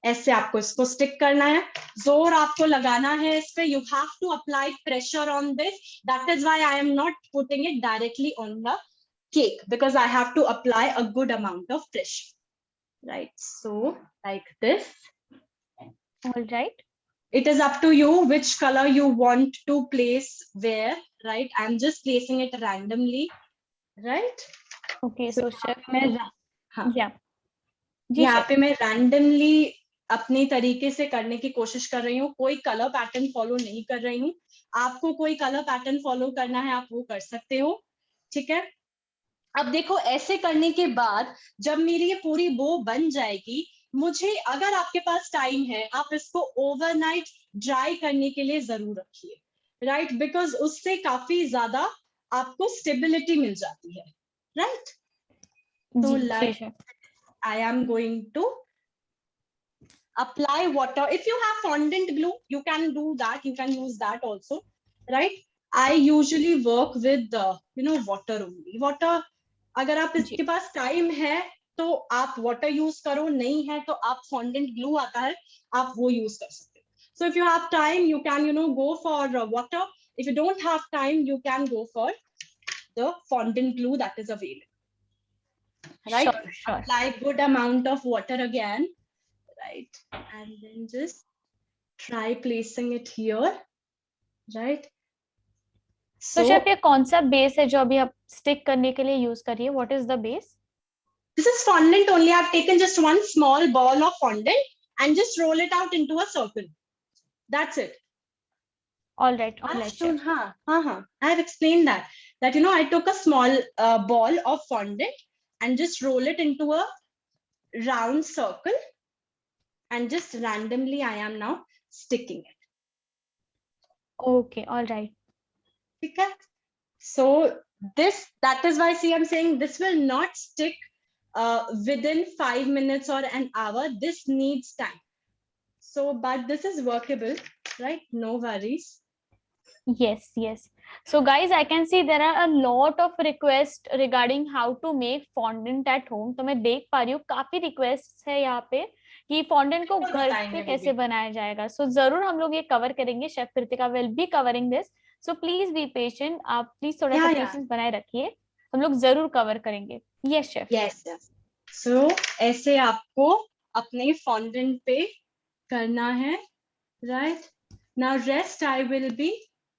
ऐसे आपको इसको स्टिक करना है, जोर आपको लगाना है इस पे. You have to apply pressure on this. That is why I am not putting it directly on the cake, because I have to apply a good amount of pressure, right? So like this. All right. It is up to you which color you want to place where, right? I'm just placing it randomly, right? Okay, so chef, yeah. यहाँ पे मैं randomly अपनी तरीके से करने की कोशिश कर रही हूँ, कोई कलर पैटर्न फॉलो नहीं कर रही हूँ. आपको कोई कलर पैटर्न फॉलो करना है आप वो कर सकते हो. ठीक है, अब देखो ऐसे करने के बाद जब मेरी ये पूरी बो बन जाएगी, मुझे, अगर आपके पास टाइम है, आप इसको ओवरनाइट ड्राई करने के लिए जरूर रखिए, राइट? बिकॉज उससे काफी ज्यादा आपको स्टेबिलिटी मिल जाती है, राइट? तो like I am going to apply water. If you have fondant glue, you can do that. You can use that also, right? I usually work with water only. Water, अगर आप इसके पास time है तो आप water use करो, नहीं है तो आप fondant glue आता है, आप वो यूज कर सकते हो. So if you have time, you can go for water. If you don't have time, you can go for the fondant glue that is available. Right? Sure. Apply good amount of water again, right? And then just try placing it here, right? So chef ये कौन सा base है जो अभी आप stick करने के लिए यूज कर रही है? What is the base? This is fondant only. I've taken just one small ball of fondant and just roll it out into a circle. That's it. All right. Chef. I have explained that I took a small ball of fondant and just roll it into a round circle and just randomly I am now sticking it. Okay, all right. Okay. So that is why, see, I'm saying this will not stick within 5 minutes or an hour. This needs time. So, but this is workable. right? No worries. Yes, yes. So guys, I can see there are a lot of requests regarding how to make fondant at home. तो मैं देख पा रही हूँ काफी requests है यहाँ पे कि fondant को घर पे कैसे बनाया जाएगा. So जरूर हम लोग ये cover करेंगे. Chef Kritika will be covering this. So please be patient. आप please थोड़ा सा patience बनाए रखिए. हम लोग जरूर cover करेंगे. Yes, chef. Yes, yes. So ऐसे आपको अपने fondant पे करना है, right? Now rest I will be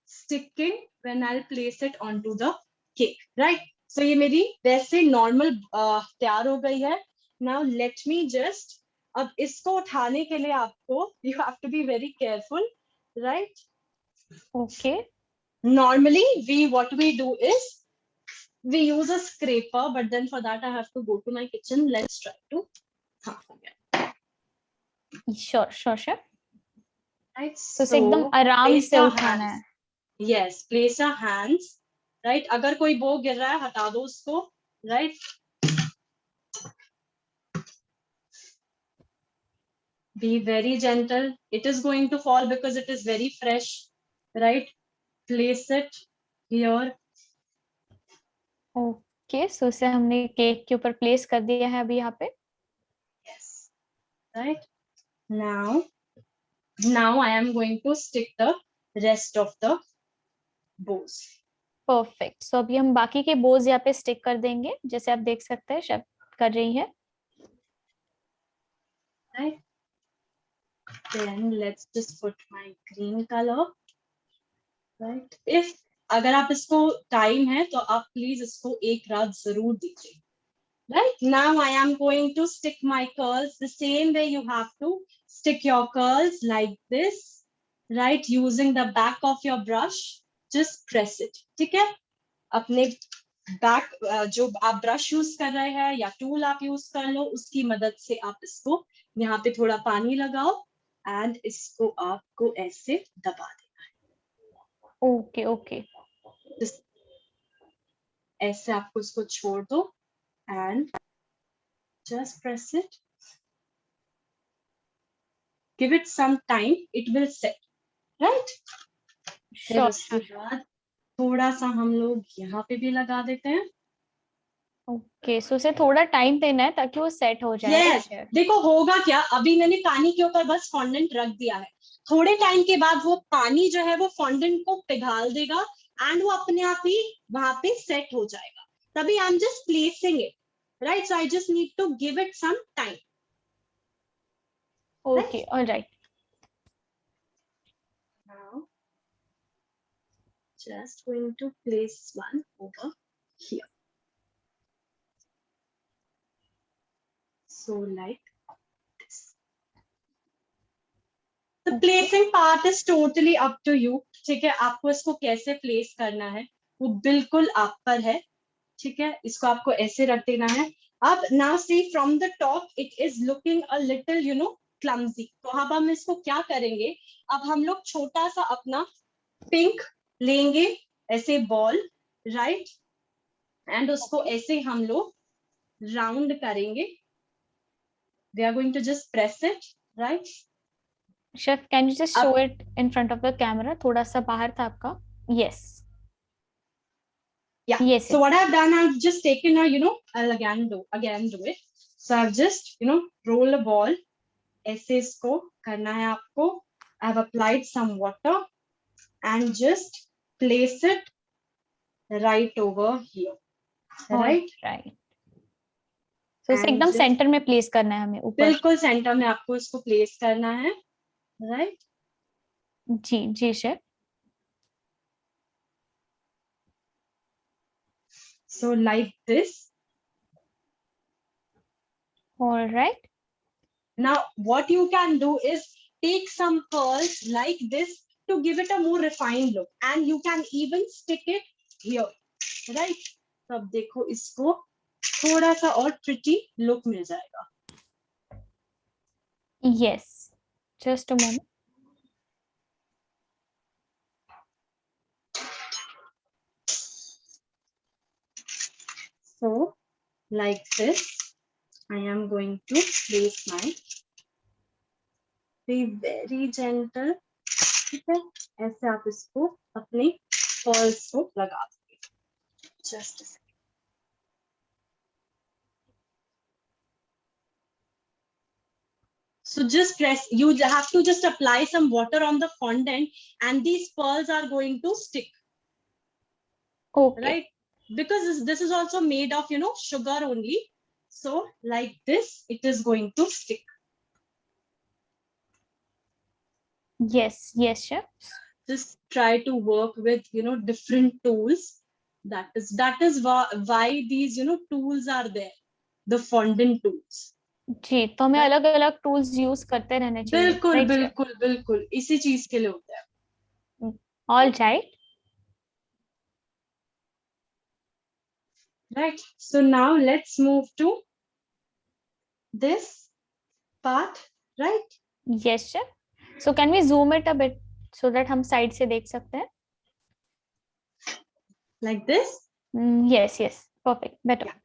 sticking when I'll place it onto the cake, right? So ये मेरी वैसे normal तैयार हो गई है. Now let me just, अब इसको उठाने के लिए आपको you have to be very careful, right? Okay. Normally what we do is we use a scraper, but then for that I have to go to my kitchen. Let's try to. Sure, sure, chef. Right. So एकदम आराम से उठाना है. Yes, place your hands. Right. अगर कोई बो गिर रहा है हटा दो उसको. Right. Be very gentle. It is going to fall because it is very fresh. Right. Place it here. Okay, so इसे हमने केक के ऊपर प्लेस कर दिया है अभी यहाँ पे. Yes. Right. Now I am going to stick the rest of the bows. Perfect. So अभी हम बाकी के बोज यहाँ पे स्टिक कर देंगे जैसे आप देख सकते हैं शेफ कर रही है. Right. Then let's just put my green color. Right. If अगर आप इसको टाइम है तो आप प्लीज इसको एक रात जरूर दीजिए. Right. Now I am going to stick my curls the same way you have to stick your curls like this. Right. Using the back of your brush. Just press it. ठीक है. अपने back जो आप brush use कर रहे हैं या tool आप यूज कर लो उसकी मदद से आप इसको यहाँ पे थोड़ा पानी लगाओ एंड इसको आपको ऐसे दबा देना है. Okay okay. ऐसे आपको इसको छोड़ दो and just press it. Give it some time, it will set. Right. फिर उसके बाद थोड़ा सा हम लोग यहाँ पे भी लगा देते हैं. ओके. सो उसे थोड़ा टाइम देना है ताकि वो सेट हो जाए. yes. देखो होगा क्या, अभी मैंने पानी के ऊपर बस फॉन्डेंट रख दिया है. थोड़े टाइम के बाद वो पानी जो है वो फॉन्डेंट को पिघाल देगा एंड वो अपने आप ही वहां पे सेट हो जाएगा. तभी I am just placing it. Right. So I just need to give it some time. Okay. Alright. Now just going to place one over here. So like this. The placing part is totally up to you. ठीक है. आपको इसको कैसे place करना है वो बिल्कुल आप पर है. ठीक है. इसको आपको ऐसे रख देना है. अब now see from the top it is looking a little clumsy. तो अब हम इसको क्या करेंगे, अब हम लोग छोटा सा अपना पिंक लेंगे ऐसे बॉल. राइट. एंड उसको ऐसे हम लोग राउंड करेंगे. We are going to just press it. Right. Chef, can you just show it in front of the camera? थोड़ा सा बाहर था आपका. Yes. Yeah. Yes. So what I've done, I've just taken a I'll again do it. So I've just roll a ball. ऐसे इसको करना है आपको. I've applied some water and just place it right over here. Right. Right. So इसे एकदम centre में place करना है हमें ऊपर. बिल्कुल सेंटर में आपको इसको प्लेस करना है. राइट. जी जी chef. So like this. All right. Now what you can do is take some pearls like this to give it a more refined look, and you can even stick it here. Right. तब देखो इसको थोड़ा सा और pretty look मिल जाएगा. Yes. Just a moment. So like this I am going to place my. Be very gentle. ठीक है, ऐसे आप इसको अपने पर्ल्स को लगा दीजिए। Just so just press, you have to just apply some water on the fondant and these pearls are going to stick. Okay. Right, because this is also made of, you know, sugar only, so like this it is going to stick. Yes, yes, chef. Just try to work with, you know, different tools. That is why these, you know, tools are there, the fondant tools. जी, तो हमें अलग अलग tools use करते रहने चाहिए। बिल्कुल बिल्कुल बिल्कुल इसी चीज के लिए होता है। All right, right, so now let's move to this part, right? Yes chef. So can we zoom it a bit so that हम साइड से देख सकते हैं? Like this. Yes, yes, perfect, better. Yeah.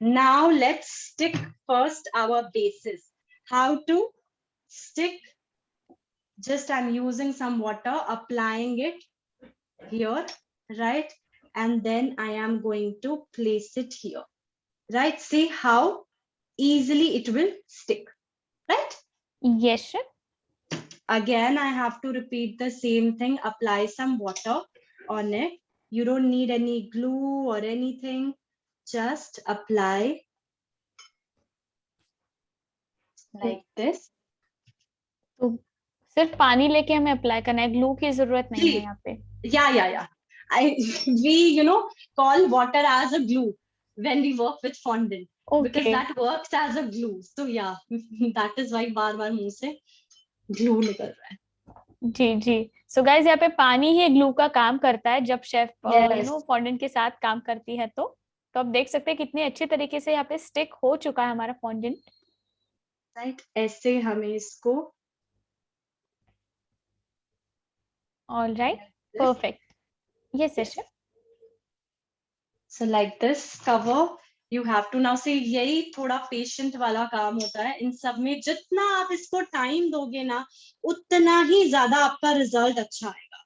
Now let's stick first our bases. How to stick? Just I'm using some water, applying it here, right? And then I am going to place it here, right? See how easily it will stick, right? Yes, chef. Again, I have to repeat the same thing. Apply some water on it. You don't need any glue or anything. Just apply like this. तो सिर्फ पानी लेके हमें apply करना है, glue की जरूरत नहीं है यहाँ पे। Yeah. We, you know, call water as a glue when we work with fondant. Okay. Because that works as a glue. So yeah, that is why बार-बार मुंह से glue निकल रहा है। जी जी, सो गाइस यहाँ पे पानी ही ग्लू का काम करता है जब शेफ यू नो फॉन्डेंट के साथ काम करती है। तो आप देख सकते हैं कितने अच्छे तरीके से यहाँ पे स्टिक हो चुका है हमारा फॉन्डेंट। राइट, ऐसे हमें इसको, all right, perfect, yes chef. So like this cover you have to now से, यही थोड़ा पेशेंट वाला काम होता है इन सब में। जितना आप इसको टाइम दोगे ना, उतना ही ज्यादा आपका रिजल्ट अच्छा आएगा।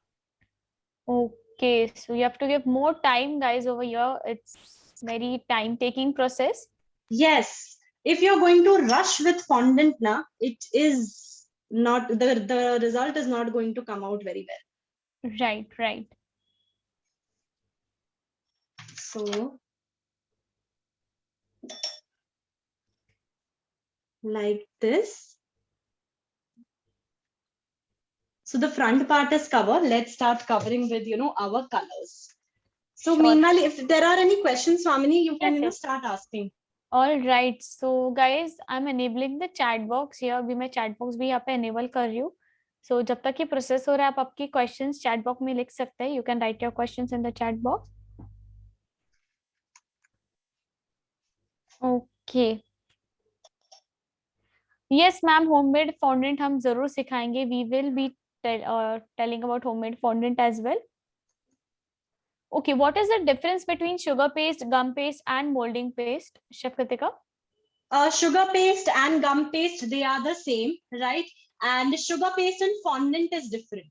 Okay, so you have to give more time, guys, over here. It's very time-taking process. Yes, if you're going to rush with fondant na, it is not, the result is not going to come out very well. Right, right. So, like this. So the front part is covered. Let's start covering with, you know, our colors. So Sure. meanwhile, if there are any questions, Swamini, you can, Yes, you know, yes. start asking. All right, so guys, I'm enabling the chat box here. अभी मैं chat box भी यहाँ पे enable कर रही हूँ. So जब तक ये process हो रहा है, आप आपकी questions chat box में लिख सकते हैं. You can write your questions in the chat box. Okay. Yes, ma'am, homemade fondant हम जरूर सिखाएंगे. We will be telling about homemade fondant as well. Okay, what is the difference between sugar paste, gum paste, and molding paste, Chef Kritika? Sugar paste and gum paste, they are the same, right? And sugar paste and fondant is different.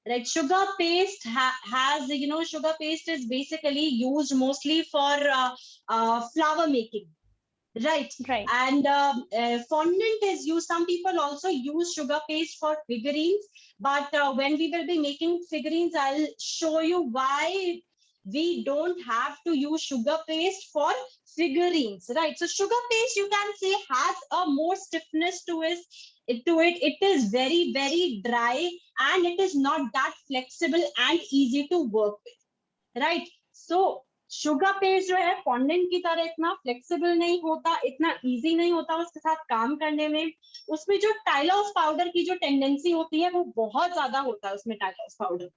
Right, sugar paste has, you know, sugar paste is basically used mostly for flour making. Right. And fondant is used, some people also use sugar paste for figurines, but when we will be making figurines, I'll show you why we don't have to use sugar paste for figurines, right? So sugar paste, you can say, has a more stiffness to it. It is very, very dry, and it is not that flexible and easy to work with, right? So sugar paste जो है fondant की तरह इतना flexible नहीं होता, इतना easy नहीं होता उसके साथ काम करने में। उसमें जो टाइलॉस पाउडर की जो टेंडेंसी होती है वो बहुत ज्यादा होता है उसमें, टाइलॉस पाउडर,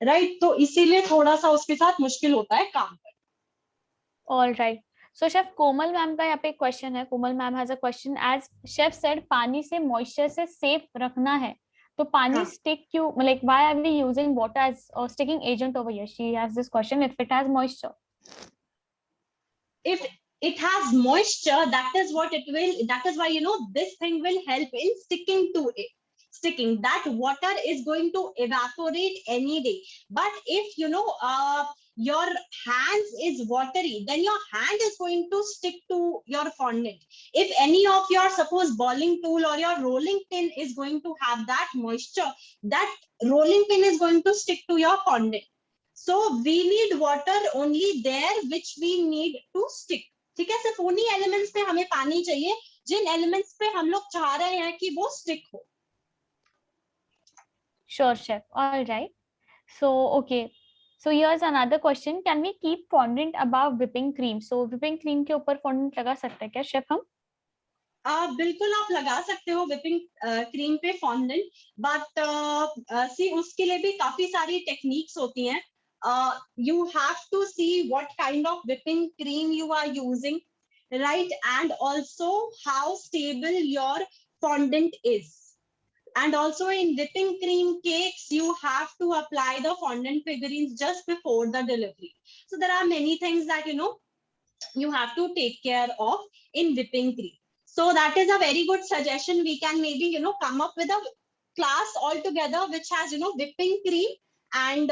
राइट? तो इसीलिए थोड़ा सा उसके साथ मुश्किल होता है काम करना। All right, so chef Komal ma'am का यहाँ पे क्वेश्चन है. Komal ma'am has a question. As chef said, पानी से मॉइस्चर से सेफ रखना है, तो पानी स्टिक क्यों, like why are we using water as sticking agent over here? She has this question. If it has moisture, if it has moisture, that is what it will, that is why, you know, this thing will help in sticking to it. sticking. That water is going to evaporate any day. But if your hands is watery, then your hand is going to stick to your fondant. If any of your, suppose, boiling tool or your rolling pin is going to have that moisture, that rolling pin is going to stick to your fondant. So we need water only there which we need to stick. ठीक है, सिर्फ उन्हीं elements पे हमें पानी चाहिए जिन elements पे हम लोग चाह रहे हैं कि वो स्टिक हो. Sure, chef. All right. So, okay. So here's another question. Can we keep fondant above whipping cream? So whipping cream के ऊपर fondant लगा सकते हैं क्या शेफ हम? बिल्कुल आप लगा सकते हो whipping क्रीम पे fondant, but सी उसके लिए भी काफी सारी टेक्निक्स होती हैं. You have to see what kind of whipping cream you are using, right? And also how stable your fondant is. And also in whipping cream cakes, you have to apply the fondant figurines just before the delivery. So there are many things that you have to take care of in whipping cream. So that is a very good suggestion. We can maybe come up with a class altogether which has whipping cream and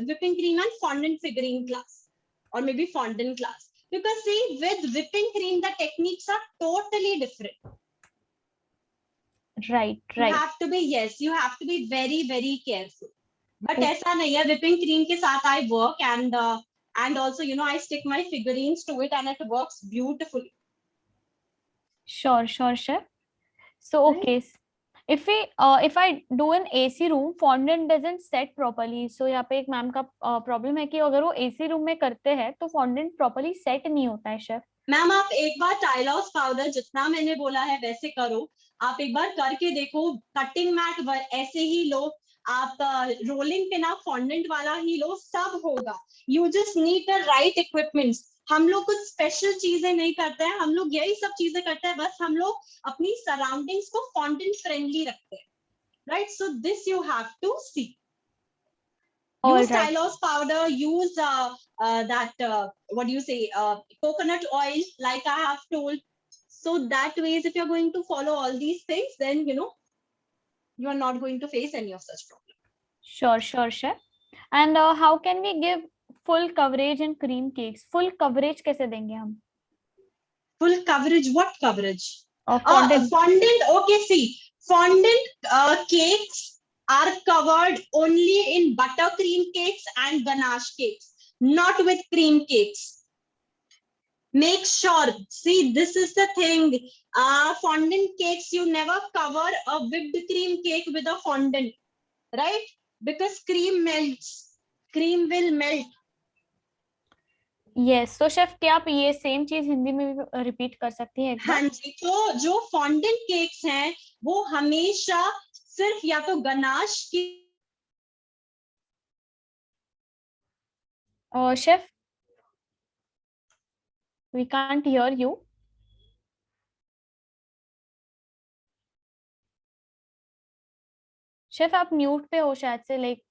whipping cream and fondant figurine class, or maybe fondant class. Because see, with whipping cream the techniques are totally different. Right. You have to be, yes, you have to be very very careful. But ऐसा नहीं है, whipping cream के साथ I work and also I stick my figurines to it and it works beautifully. Sure, chef. So okay, if I do an AC room, fondant doesn't set properly. So यहाँ पे एक ma'am का problem है कि अगर वो AC room में करते हैं तो fondant properly set नहीं होता है शेफ. मैम आप एक बार टाइलॉस पाउडर जितना मैंने बोला है वैसे करो, आप एक बार करके देखो. कटिंग मैट ऐसे ही लो, आप रोलिंग पिन आप फॉन्डेंट वाला ही लो, सब होगा. You just need the right equipments. हम लोग कुछ स्पेशल चीजें नहीं करते हैं, हम लोग यही सब चीजें करते हैं, बस हम लोग अपनी सराउंडिंग्स को फॉन्डेंट फ्रेंडली रखते हैं, right? So this you have to see. Use Tylose powder, use what do you say, coconut oil, like I have told. So that ways, if you're going to follow all these things, then you are not going to face any of such problem. Sure, chef. And how can we give full coverage in cream cakes? Full coverage कैसे देंगे हम? Full coverage, what coverage? Fondant. Fondant. Okay, see, fondant cakes are covered only in buttercream cakes and ganache cakes, not with cream cakes. Make sure, see, this is the thing, fondant cakes, you never cover a whipped cream cake with a fondant, right? Because cream melts, cream will melt. Yes, so chef क्या आप ये same चीज हिंदी में भी repeat कर सकती हैं? हाँ जी, तो जो फॉन्डेंट केक्स हैं वो हमेशा सिर्फ या तो गनाश की chef we can't hear you. Chef आप म्यूट पे हो शायद से, like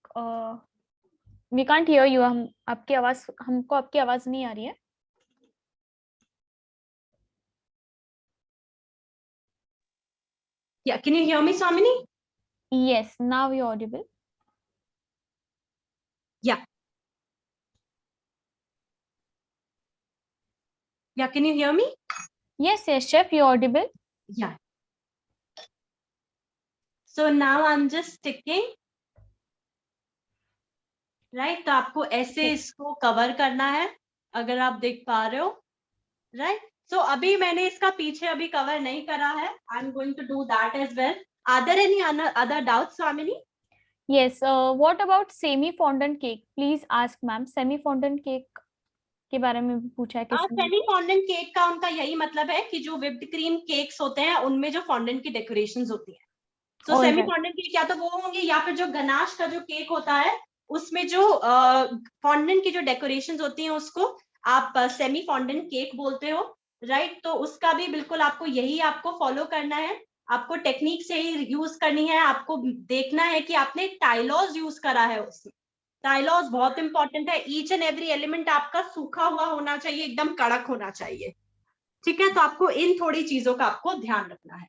we can't hear you. हम आपकी आवाज, हमको आपकी आवाज नहीं आ रही है. Yeah, can you hear me, Swamini? Yes, now you're audible. Yeah. Yeah, can you hear me? Yes, chef, you're audible. Yeah. So now I'm just sticking. Right, तो आपको ऐसे इसको कवर करना है, अगर आप देख पा रहे हो, right? So अभी मैंने इसका पीछे अभी कवर नहीं करा है. I'm going to do that as well. Are there any other doubts, Swamini? Yes. What about semi fondant cake? Please ask, ma'am. Semi fondant cake के बारे में भी पूछा है किसी ने. सेमी फॉन्डेंट केक का उनका यही मतलब है कि जो whipped cream केक्स होते हैं उनमें जो फॉन्डेंट की डेकोरेशंस होती हैं. So सेमी फॉन्डेंट केक या तो वो होंगे या फिर जो गनाश का जो केक होता है उसमें जो फॉन्डेंट की जो डेकोरेशंस होती हैं उसको आप सेमी फॉन्डेंट केक बोलते हो, राइट? तो उसका भी बिल्कुल आपको यही आपको फॉलो करना है, आपको टेक्निक से ही यूज करनी है. आपको देखना है कि आपने टाइलॉस यूज करा है उसमें. टाइलॉस बहुत इंपॉर्टेंट है. ईच एंड एवरी एलिमेंट आपका सूखा हुआ होना चाहिए, एकदम कड़क होना चाहिए, ठीक है? तो आपको इन थोड़ी चीजों का आपको ध्यान रखना है.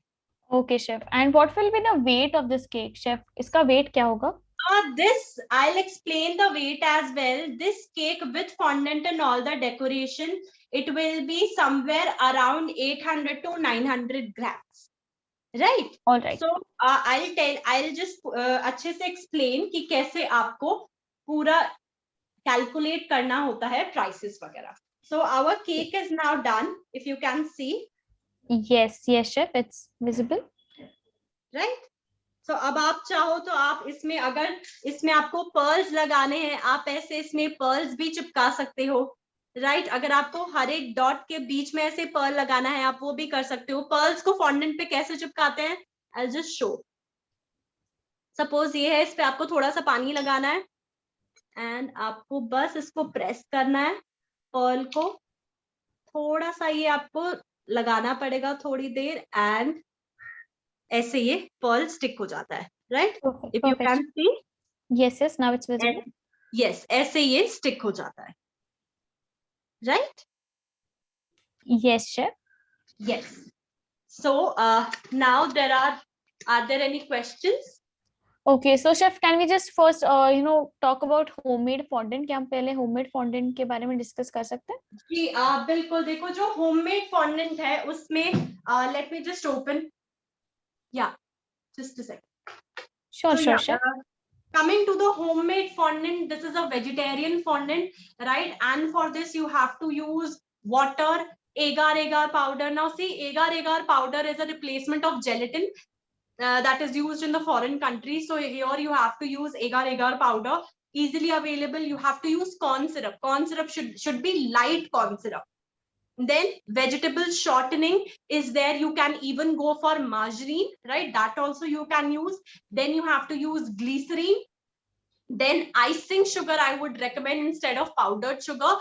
Okay, chef. And what will be the weight of this cake, chef? इसका weight क्या होगा? This I'll explain the weight as well. This cake with fondant and all the decoration, it will be somewhere around 800 to 900 grams, right? All right. So I'll just अच्छे से explain कि कैसे आपको पूरा calculate करना होता है prices वगैरह. So our cake is now done. If you can see. Yes, yes, chef. It's visible. Right? तो अब आप चाहो तो आप इसमें, अगर इसमें आपको पर्ल्स लगाने हैं, आप ऐसे इसमें पर्ल्स भी चिपका सकते हो, राइट? अगर आपको हर एक डॉट के बीच में ऐसे पर्ल लगाना है, आप वो भी कर सकते हो. पर्ल्स को फॉन्डेंट पे कैसे चिपकाते हैं, I will just show. Suppose ये है, इस पे आपको थोड़ा सा पानी लगाना है एंड आपको बस इसको प्रेस करना है. पर्ल को थोड़ा सा ये आपको लगाना पड़ेगा थोड़ी देर, एंड ऐसे ये पर्ल स्टिक हो जाता है, right? If you can C. Yes, yes. Now it's visible. Yes, ऐसे ये स्टिक हो जाता है, right? Yes, chef. Yes. So now are there any questions? Okay, so chef, can we just first talk about homemade fondant? क्या हम पहले homemade fondant के बारे में discuss कर सकते हैं? जी बिल्कुल. देखो, जो homemade fondant है उसमें let me just open. Yeah, just a second. Sure, So, sure, yeah, chef. Coming to the homemade fondant, this is a vegetarian fondant, right? And for this you have to use water, agar powder. Now see, agar powder is a replacement of gelatin that is used in the foreign countries. So here you have to use agar powder, easily available. You have to use corn syrup. Corn syrup should be light corn syrup. Then vegetable shortening is there. You can even go for margarine, right? That also you can use. Then you have to use glycerin. Then icing sugar I would recommend instead of powdered sugar,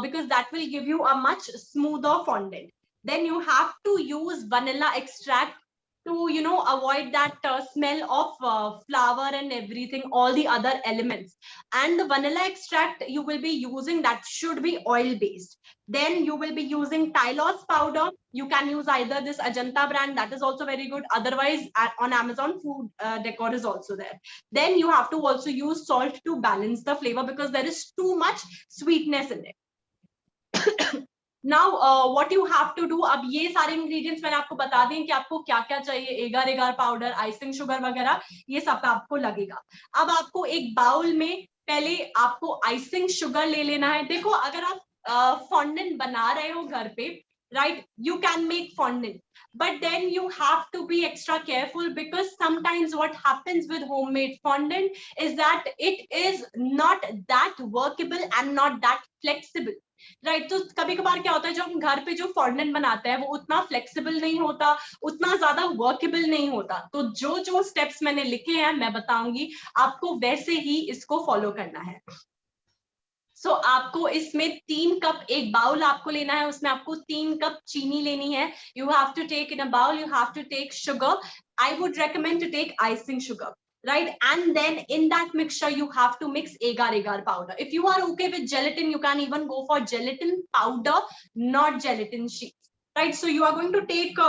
because that will give you a much smoother fondant. Then you have to use vanilla extract to avoid that smell of flour and everything, all the other elements. And the vanilla extract you will be using, that should be oil based. Then you will be using Tylose powder. You can use either this Ajanta brand, that is also very good. Otherwise on Amazon, Food Decor is also there. Then you have to also use salt to balance the flavor, because there is too much sweetness in it. Now what you have to do, अब ये सारे ingredients मैंने आपको बता दिए कि आपको क्या क्या चाहिए, एगार पाउडर, आइसिंग शुगर वगैरह, ये सब आपको लगेगा. अब आपको एक बाउल में पहले आपको आइसिंग शुगर ले लेना है. देखो, अगर आप फॉन्डेंट बना रहे हो घर पे, right, you can make fondant, but then you have to be extra careful, because sometimes what happens with homemade fondant is that it is not that workable and not that flexible, right? तो कभी कभार क्या होता है, जो हम घर पे जो फॉन्डेंट बनाते हैं वो उतना फ्लेक्सिबल नहीं होता, उतना ज्यादा वर्केबल नहीं होता. तो जो जो स्टेप्स मैंने लिखे हैं मैं बताऊंगी, आपको वैसे ही इसको फॉलो करना है. सो आपको इसमें 3 कप, एक बाउल आपको लेना है, उसमें आपको 3 कप चीनी लेनी है. You have to take in a bowl, you have to take sugar. I would recommend to take icing sugar, right? And then in that mixture you have to mix agar powder. If you are okay with gelatin, you can even go for gelatin powder, not gelatin sheets, right? So you are going to take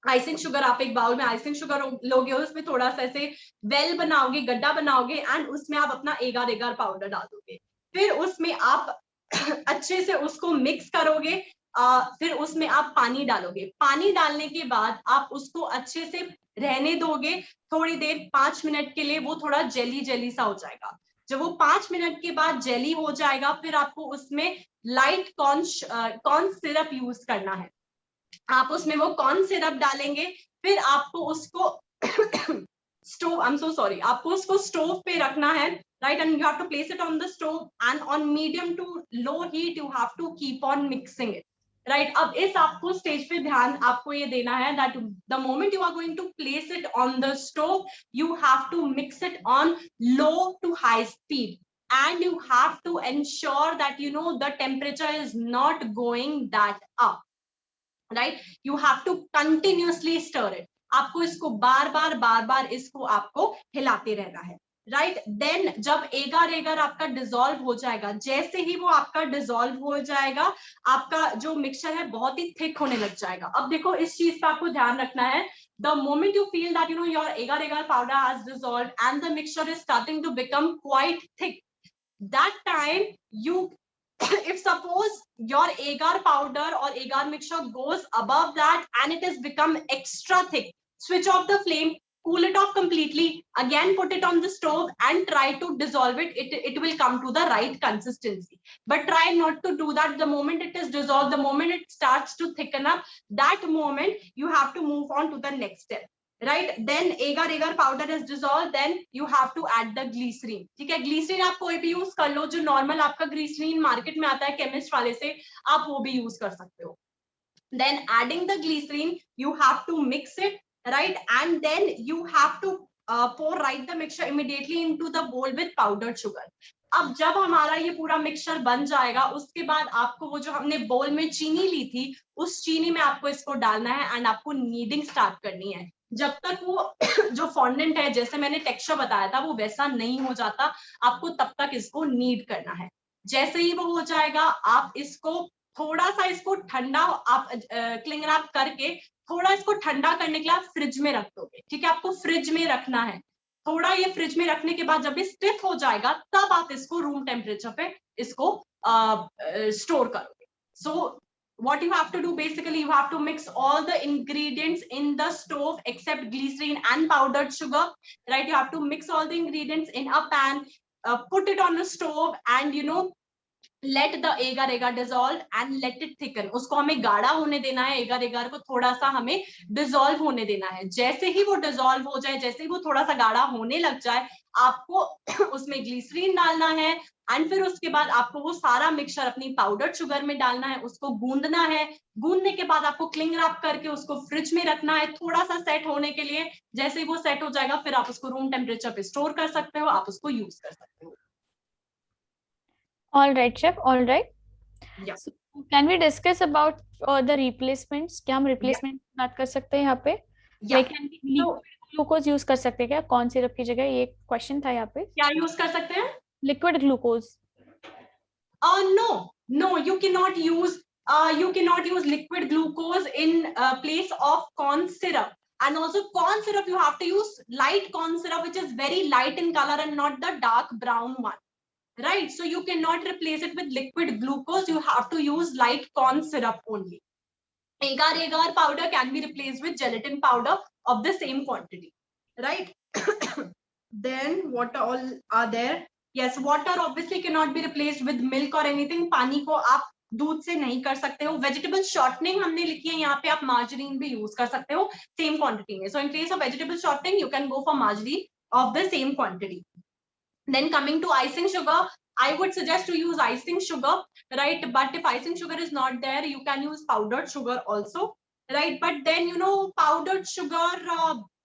icing sugar. आप एक bowl में icing sugar लोगे, उसमें थोड़ा सा ऐसे well बनाओगे, गड्ढा बनाओगे, एंड उसमें आप अपना एगार पाउडर डाल दोगे. फिर उसमें आप अच्छे से उसको मिक्स करोगे. फिर उसमें आप पानी डालोगे. पानी डालने के बाद आप उसको अच्छे से रहने दोगे थोड़ी देर, 5 मिनट के लिए. वो थोड़ा जेली जेली सा हो जाएगा. जब वो 5 मिनट के बाद जेली हो जाएगा, फिर आपको उसमें लाइट कॉर्न सिरप यूज करना है. आप उसमें वो कॉर्न सिरप डालेंगे. फिर आपको उसको stove, I am so sorry, आपको उसको स्टोव पे रखना है, right? And you have to place it on the stove, and on medium to low heat you have to keep on mixing it, right? अब इस आपको स्टेज पे ध्यान आपको ये देना है that the moment you are going to place it on the stove, you have to mix it on low to high speed, and you have to ensure that the temperature is not going that up, right? You have to continuously stir it. आपको इसको बार बार इसको आपको हिलाते रहना है, right? Then जब एगार आपका डिसॉल्व हो जाएगा, जैसे ही वो आपका डिसॉल्व हो जाएगा, आपका जो मिक्सचर है बहुत ही थिक होने लग जाएगा. अब देखो, इस चीज का आपको ध्यान रखना है, The moment you feel that your agar powder has dissolved and the mixture is starting to become quite thick, that time you if suppose your agar powder or agar mixture goes above that and it has become extra thick, switch off the flame, cool it off completely, again put it on the stove and try to dissolve it. It will come to the right consistency. But try not to do that. The moment it is dissolved, the moment it starts to thicken up, that moment you have to move on to the next step. Right, then agar powder is dissolved, then you have to add the glycerine. ठीक है, glycerine आप कोई भी use कर लो, जो normal आपका glycerine market में आता है केमिस्ट वाले से, आप वो भी यूज कर सकते हो. Then adding the glycerine, you have to mix it, right, and then you have to pour right the mixture immediately into the bowl with powdered sugar. अब जब हमारा ये पूरा मिक्सचर बन जाएगा, उसके बाद आपको वो जो हमने बोल में चीनी ली थी, उस चीनी में आपको इसको डालना है एंड आपको नीडिंग स्टार्ट करनी है. जब तक वो जो फॉन्डेंट है, जैसे मैंने टेक्सचर बताया था, वो वैसा नहीं हो जाता, आपको तब तक इसको नीड करना है. जैसे ही वो हो जाएगा, आप इसको थोड़ा सा इसको ठंडा आप क्लिंग रैप करके थोड़ा इसको ठंडा करने के लिए आप फ्रिज में रख दोगे. ठीक है, आपको फ्रिज में रखना है. थोड़ा ये फ्रिज में रखने के बाद जब ये स्टिफ हो जाएगा, तब आप इसको रूम टेम्परेचर पे इसको स्टोर करोगे. सो what you have to do, basically you have to mix all the ingredients in the stove except glycerine and powdered sugar, right? You have to mix all the ingredients in a pan, put it on the stove and let the agar dissolve and let it thicken. उसको हमें गाढ़ा होने देना है, agar को थोड़ा सा हमें dissolve होने देना है. जैसे ही वो dissolve हो जाए, जैसे ही वो थोड़ा सा गाढ़ा होने लग जाए, आपको उसमें glycerine डालना है एंड फिर उसके बाद आपको वो सारा मिक्सचर अपनी पाउडर शुगर में डालना है, उसको गूंदना है. गूंदने के बाद आपको क्लिंग रैप करके उसको फ्रिज में रखना है थोड़ा सा सेट होने के लिए. जैसे ही वो सेट हो जाएगा, फिर आप उसको रूम टेम्परेचर पे स्टोर कर सकते हो, आप उसको यूज कर सकते हो. All right, chef. All right. Yeah. So, can we discuss about the replacements? क्या हम replacement की बात कर सकते हैं यहाँ पे? Yeah. Like liquid glucose use कर सकते हैं क्या? कॉर्न सिरप की जगह? ये क्वेश्चन था यहाँ पे. क्या यूज कर सकते हैं? Liquid glucose. No, you cannot use liquid glucose in place of corn syrup. And also corn syrup, you have to use light corn syrup, which is very light in color and not the dark brown one, right? So you cannot replace it with liquid glucose. You have to use light corn syrup only. Agar powder can be replaced with gelatin powder of the same quantity, right? Then what all are there? Yes, water obviously cannot be replaced with milk or anything. पानी को आप दूध से नहीं कर सकते हो. Vegetable shortening हमने लिखी है यहाँ पे, आप मार्जरीन भी यूज कर सकते हो सेम क्वांटिटी में. So in case of vegetable shortening you can go for margarine of the same quantity. Then coming to icing sugar, I would suggest to use icing sugar, right? But if icing sugar is not there, you can use powdered sugar also, right? But then powdered sugar,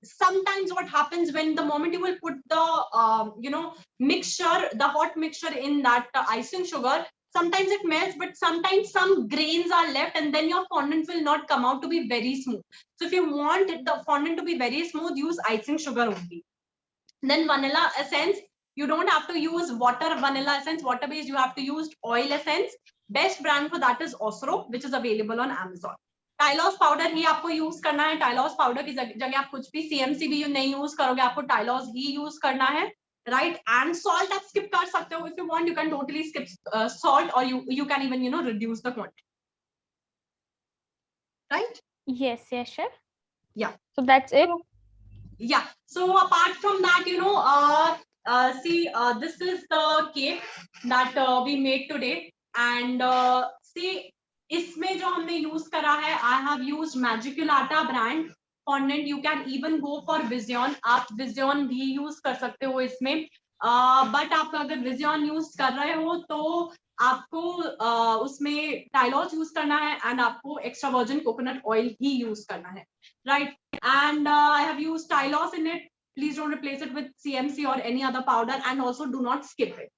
sometimes what happens when the moment you will put the mixture, the hot mixture in that icing sugar, sometimes it melts, but sometimes some grains are left and then your fondant will not come out to be very smooth. So if you want the fondant to be very smooth, use icing sugar only. Then vanilla essence, you don't have to use water vanilla essence, water based, you have to use oil essence. Best brand for that is Osro, which is available on Amazon. Tylose powder ही आपको use करना है. Tylose powder की जगह आप कुछ भी CMC भी नहीं यूज करोगे, आपको Tylose ही यूज करना है, right? And salt आप skip कर सकते हो. If you want, you can totally skip salt, or you can even reduce the quantity, right? Yes, chef. Yeah. So that's it. Yeah. So apart from that, see, this is the cake that we made today, and see, इसमें जो हमने use करा है, I have used Magiculata brand fondant. You can even go for Vision. आप Vision भी use कर सकते हो इसमें. But आप अगर Vision use कर रहे हो तो आपको उसमें Tylose use करना है and आपको extra virgin coconut oil ही use करना है, right? And I have used Tylose in it. Please don't replace it with CMC or any other powder, and also do not skip it.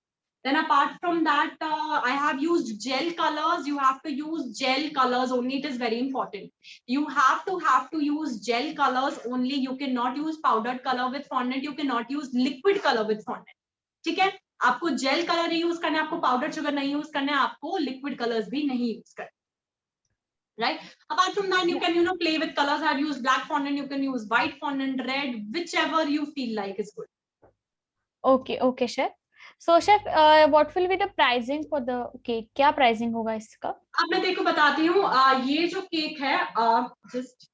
Then apart from that, I have used gel colors. You have to use gel colors only. It is very important. You have to use gel colors only. You cannot use powdered color with fondant. You cannot use liquid color with fondant. ठीक है, आपको jail colour ही use करना है, आपको powder sugar नहीं use करना है, आपको लिक्विड कलर्स भी नहीं यूज करना. right? Apart from that, you can play with colors. I've used black fondant, you can use white fondant, red, whichever you feel like is good. Okay chef. So chef, what will be the pricing for the cake? क्या pricing होगा इसका? अब मैं देखो बताती हूँ, ये जो केक है, just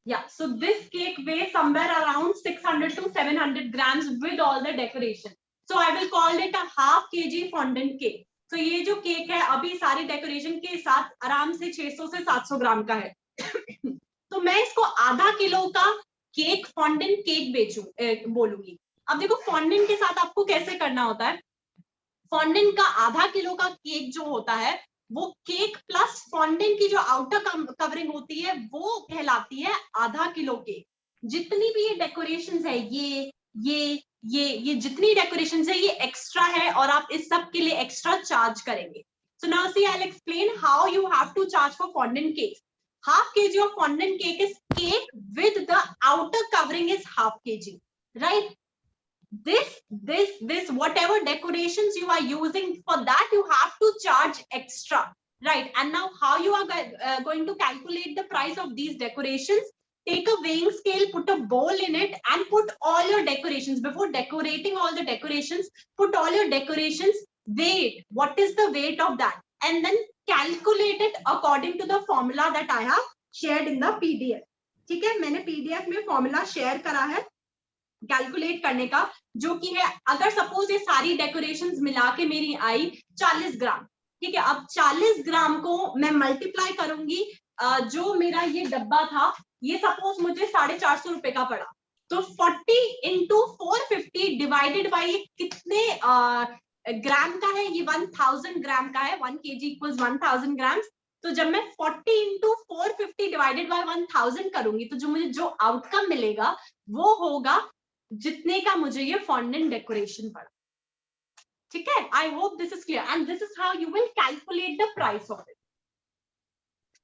yeah, so this cake weighs somewhere around 600 to 700 grams with all the decoration. So I will call it a half kg fondant cake. So ये जो केक है अभी सारी डेकोरेशन के साथ आराम से 600 से 700 ग्राम का है. तो मैं इसको आधा किलो का केक फॉन्डेंट केक बोलूंगी. अब देखो फॉन्डेंट के साथ आपको कैसे करना होता है. फॉन्डेंट का आधा किलो का केक जो होता है वो केक प्लस फॉन्डेंट की जो आउटर कवरिंग होती है वो कहलाती है आधा किलो केक. जितनी भी ये डेकोरेशंस है, ये जितनी डेकोरेशंस है ये एक्स्ट्रा है और आप इस सब के लिए एक्स्ट्रा चार्ज करेंगे. So now see, I'll explain how you have to charge for fondant cakes. Half kg of fondant cake is cake with the outer covering is half kg, right? This whatever decorations you are using, for that you have to charge extra, right? And now how you are going to calculate the price of these decorations? Take a weighing scale, put a bowl in it and put all your decorations. Before decorating all the decorations, put all your decorations, weight, what is the weight of that, and then calculate it according to the formula that I have shared in the PDF. ठीक है, मैंने PDF में formula share करा है calculate करने का, जो कि है अगर सपोज ये सारी डेकोरेशंस मिला के मेरी आई 40 ग्राम, ठीक है. अब 40 ग्राम को मैं मल्टीप्लाई करूंगी, जो मेरा ये डब्बा था ये सपोज मुझे 450 रुपए का पड़ा, तो 40 इंटू 450 डिवाइडेड बाई कितने ग्राम का है, ये 1000 ग्राम का है. 1 kg इक्वल्स 1000 ग्राम्स. तो जब मैं 40 इंटू 450 डिवाइडेड बाई 1000 करूंगी तो जो मुझे जो आउटकम मिलेगा वो होगा जितने का मुझे ये फॉन्डेंट डेकोरेशन पड़ा. ठीक है, I hope this is clear and this is how you will calculate the price of it.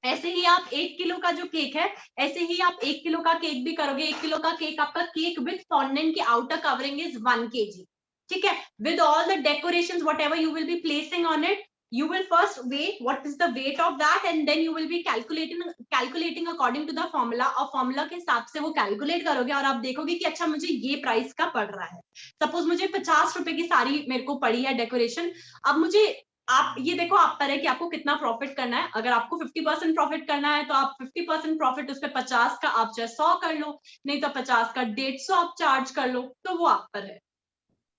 ऐसे ही आप 1 किलो का जो केक है, ऐसे ही आप 1 किलो का केक भी करोगे. 1 किलो का केक आपका केक विद फॉन्डेंट की आउटर कवरिंग इज 1 kg. ठीक है, with all the decorations whatever you will B placing on it, you will first weigh what is the weight of that and then you will be calculating according to the formula. और formula के हिसाब से वो calculate करोगे और आप देखोगे कि अच्छा मुझे ये प्राइस का पड़ रहा है. सपोज मुझे 50 रुपए की सारी मेरे को पड़ी है डेकोरेशन. अब मुझे आप ये देखो आप पर है कि आपको कितना प्रॉफिट करना है. अगर आपको 50% प्रॉफिट करना है तो आप 50% प्रॉफिट, उस पर 50 का आप चाहे 100 कर लो, नहीं तो 50 का 150 आप चार्ज कर लो, तो वो आप पर है.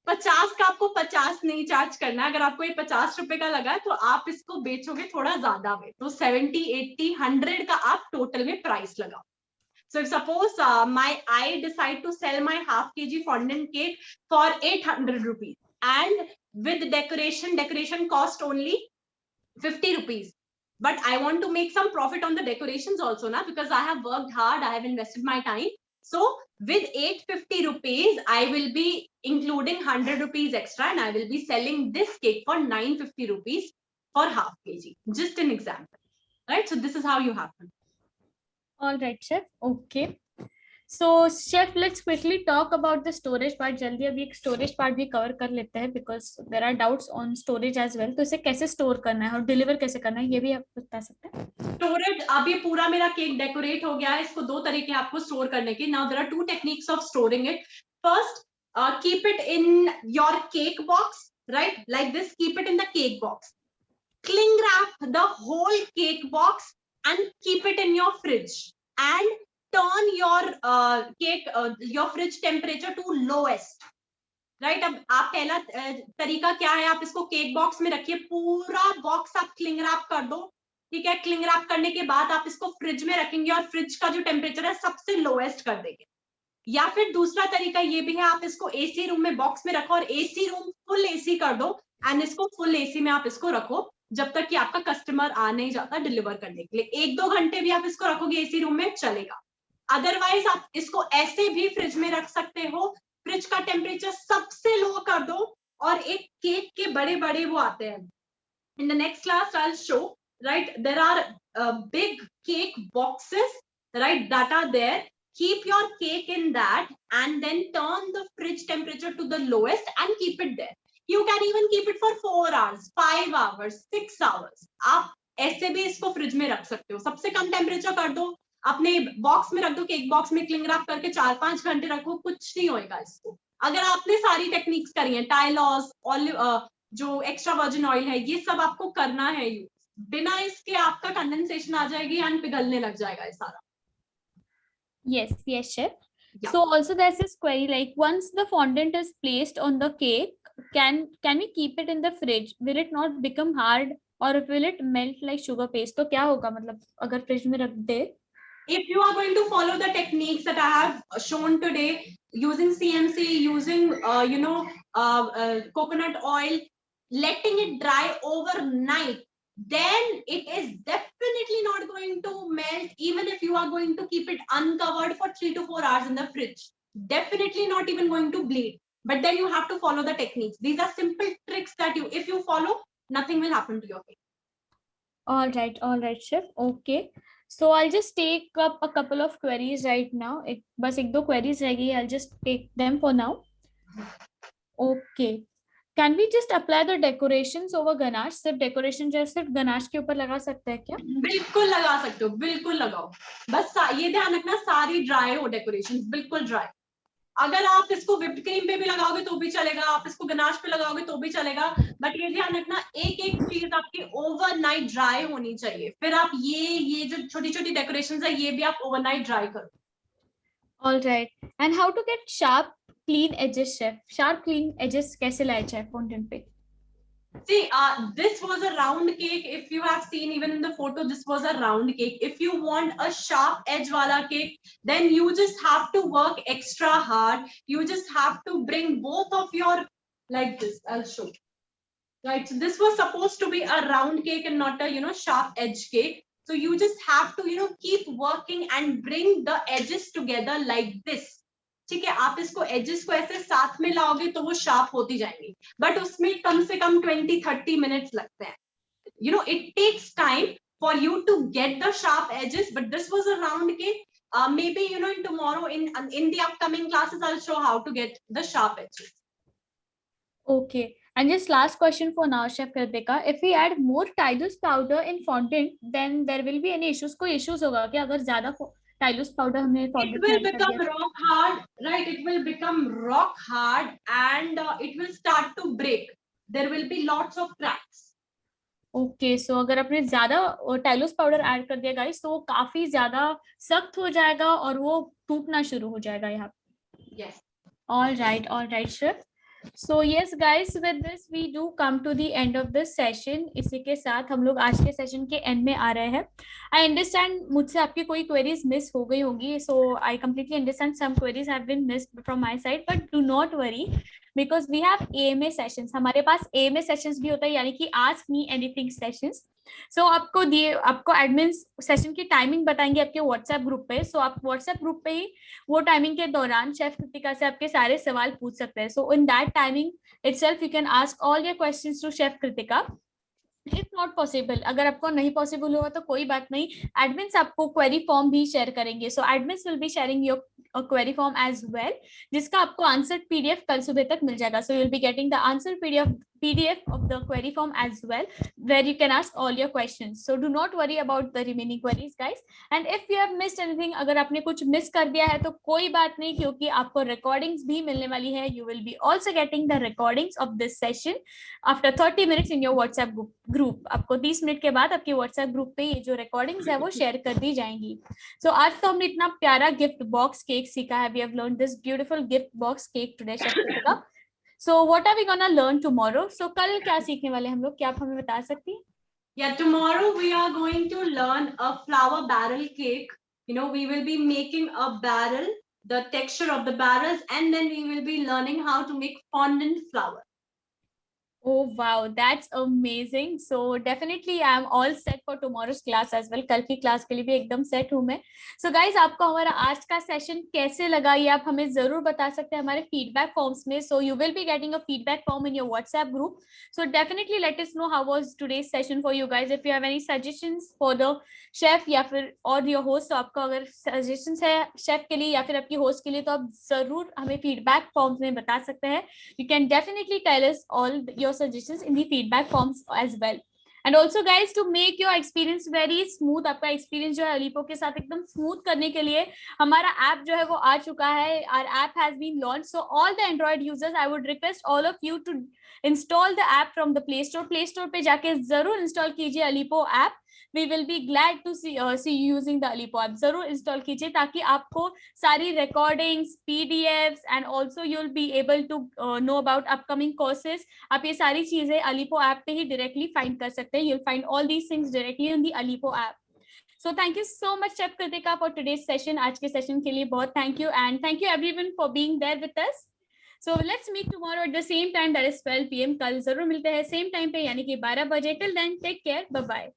50 का आपको 50 नहीं चार्ज करना है. अगर आपको ये 50 रुपए का लगा है तो आप इसको बेचोगे थोड़ा ज्यादा में, तो 70, 80, 100 का आप टोटल में प्राइस लगाओ. So suppose I decide to sell my half kg fondant cake for 800 rupees and with decoration cost only 50 rupees. But I want to make some profit on the decorations also, na, because I have worked hard, I have invested my time. So with 850 rupees, I will be including 100 rupees extra and I will be selling this cake for 950 rupees for half kg. Just an example, right? So this is how you happen. All right, chef. Okay. So chef, let's quickly talk about the storage part. जल्दी अभी एक storage part भी cover कर लेते हैं because there are doubts on storage as well. तो इसे कैसे store करना है और deliver कैसे करना है ये भी आप बता सकते हैं. Storage, अब ये पूरा मेरा केक डेकोरेट हो गया है. इसको दो तरीके आपको स्टोर करने के. Now there are two techniques of storing it. First, keep it in your cake box, right? Like this, keep it in the cake box. Cling wrap the whole cake box and keep it in your fridge and turn your cake your fridge temperature to lowest, right? अब आप पहला तरीका क्या है, आप इसको cake box में रखिए, पूरा बॉक्स आप क्लिंग रैप कर दो. ठीक है, क्लिंग रैप करने के बाद आप इसको फ्रिज में रखेंगे और फ्रिज का जो टेम्परेचर है सबसे लोएस्ट कर देंगे. या फिर दूसरा तरीका ये भी है, आप इसको एसी रूम में बॉक्स में रखो और एसी रूम फुल एसी कर दो एंड इसको फुल एसी में आप इसको रखो जब तक कि आपका कस्टमर आ नहीं जाता डिलीवर करने के लिए. 1-2 घंटे भी आप इसको रखोगे एसी रूम में चलेगा. अदरवाइज आप इसको ऐसे भी फ्रिज में रख सकते हो. फ्रिज का टेम्परेचर सबसे लो कर दो और एक केक के बड़े बड़े वो आते हैं. In the next class I will show, right, there are big cake boxes, right, that are there. Keep your cake in that and then turn the fridge temperature to the lowest and keep it there. You can even keep it for 4 hours, 5 hours, 6 hours. आप ऐसे भी इसको fridge में रख सकते हो, सबसे कम temperature कर दो, अपने बॉक्स में रख दो, केक बॉक्स में क्लिंग रैप करके 4-5 घंटे रखो, कुछ नहीं होएगा इसको। अगर आपने सारी टेक्निक्स करी है, टाइलॉस, ऑलिव, जो एक्स्ट्रा वर्जिन ऑयल है, ये सब आपको करना है यूज, बिना इसके आपका कंडेंसेशन आ जाएगी एंड पिघलने लग जाएगा ये सारा। Yes, yes, chef. Yeah. So also there's this query like once the fondant is placed on the cake, can we keep it in the fridge? Will it not become hard or will it melt like sugar paste? तो क्या होगा मतलब अगर fridge में रख दे? If you are going to follow the techniques that I have shown today, using CMC, using coconut oil, letting it dry overnight, then it is definitely not going to melt, even if you are going to keep it uncovered for 3 to 4 hours in the fridge. Definitely not even going to bleed. But then you have to follow the techniques. These are simple tricks that if you follow, nothing will happen to your cake. All right, chef. Okay. So I'll just take up a couple of queries right now. बस एक दो queries रह गई. I'll just take them for now. Okay. Can we just apply the decorations over ganache? सिर्फ decoration जो सिर्फ ganache के ऊपर लगा सकते हैं क्या? बिल्कुल लगा सकते हो, बिल्कुल लगाओ, बस ये ध्यान रखना सारी ड्राई हो डेकोरेशन, बिल्कुल ड्राई। अगर आप इसको व्हिप्ड क्रीम पे भी लगाओगे तो भी चलेगा, आप इसको गनाश पे लगाओगे तो भी चलेगा, बट ये ध्यान रखना एक एक चीज आपकी ओवरनाइट ड्राई होनी चाहिए, फिर आप ये जो छोटी छोटी डेकोरेशंस है ये भी आप ओवरनाइट ड्राई करो। All right. And how to get sharp clean edges, chef? Sharp clean edges कैसे लाए chef fondant पे? See, this was a round cake. If you have seen even in the photo, this was a round cake. If you want a sharp edge wala cake, then you just have to work extra hard. You just have to bring both of your, like this, I'll show. Right, so this was supposed to be a round cake and not a, sharp edge cake. So you just have to, keep working and bring the edges together like this. ठीक है, आप इसको edges को ऐसे साथ में लाओगे तो वो शार्प होती जाएंगी, बट उसमें कम से कम 20-30 मिनट्स लगते हैं। it takes time for you to get the sharp edges, but this was a round cake. Maybe in tomorrow in the upcoming classes I'll show how to get the sharp edges. Okay, and just last question for now, Chef Kritika. If we add more Tylose powder in fondant, then there will be any issues? कोई issues होगा क्या अगर ज़्यादा Tylose powder हमने fondant it will become rock hard, right? It will become rock hard and it will start to break. There will be lots of cracks. Okay, so अगर आपने ज़्यादा Tylose powder add कर दिया guys, तो वो काफी ज़्यादा सख्त हो जाएगा और वो टूटना शुरू हो जाएगा यहाँ। Yes. All right, Chef. So yes guys, with this we do come to the end of this session. इसी के साथ हम लोग आज के सेशन के एंड में आ रहे हैं। I understand मुझसे आपकी कोई queries मिस हो गई होगी, so I completely understand some queries have been missed from my side, but do not worry because we have AMA sessions. हमारे पास AMA sessions भी होता है, यानी कि Ask Me Anything sessions. So आपको एडमिन सेशन की टाइमिंग बताएंगे आपके व्हाट्सएप ग्रुप पे, सो आप व्हाट्सएप ग्रुप पे ही वो टाइमिंग के दौरान शेफ कृतिका से आपके सारे सवाल पूछ सकते हैं। So in that timing itself you can ask all your questions to chef Kritika. If not possible, अगर आपको नहीं पॉसिबल हुआ तो कोई बात नहीं, एडमिन्स आपको क्वेरी फॉर्म भी शेयर करेंगे। So admins will be sharing your query form as well, जिसका आपको आंसर पीडीएफ कल सुबह तक मिल जाएगा। So you will be getting the answer PDF of the query form as well, where you can ask all your questions. So do not worry about the remaining queries, guys. And if you have missed anything, अगर आपने कुछ miss कर दिया है तो कोई बात नहीं, क्योंकि आपको recordings भी मिलने वाली है। You will be also getting the recordings of this session after 30 minutes in your WhatsApp group. आपको 30 मिनट के बाद आपके WhatsApp ग्रुप पे ये जो recordings है वो शेयर कर दी जाएंगी। So आज तो हमने इतना प्यारा गिफ्ट बॉक्स केक सीखा है। We have learned this beautiful gift box cake today, chef Kritika. So what are we gonna learn tomorrow? So कल क्या सीखने वाले हम लोग, क्या आप हमें बता सकती हैं? Yeah, tomorrow we are going to learn a flour barrel cake. We will be making a barrel, the texture of the barrels, and then we will be learning how to make fondant flour. Oh wow, that's amazing. So definitely I am all set for tomorrow's class as well. कल की class के लिए भी एकदम set हूँ मैं। So guys, आपको हमारा आज का सेशन कैसे लगा ये आप हमें जरूर बता सकते हैं हमारे फीडबैक फॉर्म्स में। So you will be getting a feedback form in your WhatsApp group. So definitely let us know how was today's session for you guys. If you have any suggestions for the chef या फिर और your host, तो आपका अगर suggestions है chef के लिए या फिर आपकी host के लिए, तो आप जरूर हमें feedback forms में बता सकते हैं। You can definitely tell us all your suggestions in the feedback forms as well. And also guys to make your experience very smooth, आपका एक्सपीरियंस जो है अलीपो के साथ एकदम स्मूथ करने के लिए हमारा ऐप जो है वो आ चुका है. Our app has been launch, so all the Android users I would request all of you to install the app from the Play Store. Play Store पे जाके जरूर इंस्टॉल कीजिए Alippo app. We will be glad to see you using the Alipo app. जरूर install कीजिए ताकि आपको सारी recordings, PDFs and also you'll be able to know about upcoming courses. आप ये सारी चीजें Alipo app पे ही directly find कर सकते हैं. You'll find all these things directly in the Alipo app. So thank you so much Chef Kritika for today's session. आज के session के लिए बहुत thank you and thank you everyone for being there with us. So let's meet tomorrow at the same time, that is 12 PM. कल जरूर मिलते हैं same time पे यानी कि 12 बजे. Till then, take care. Bye bye.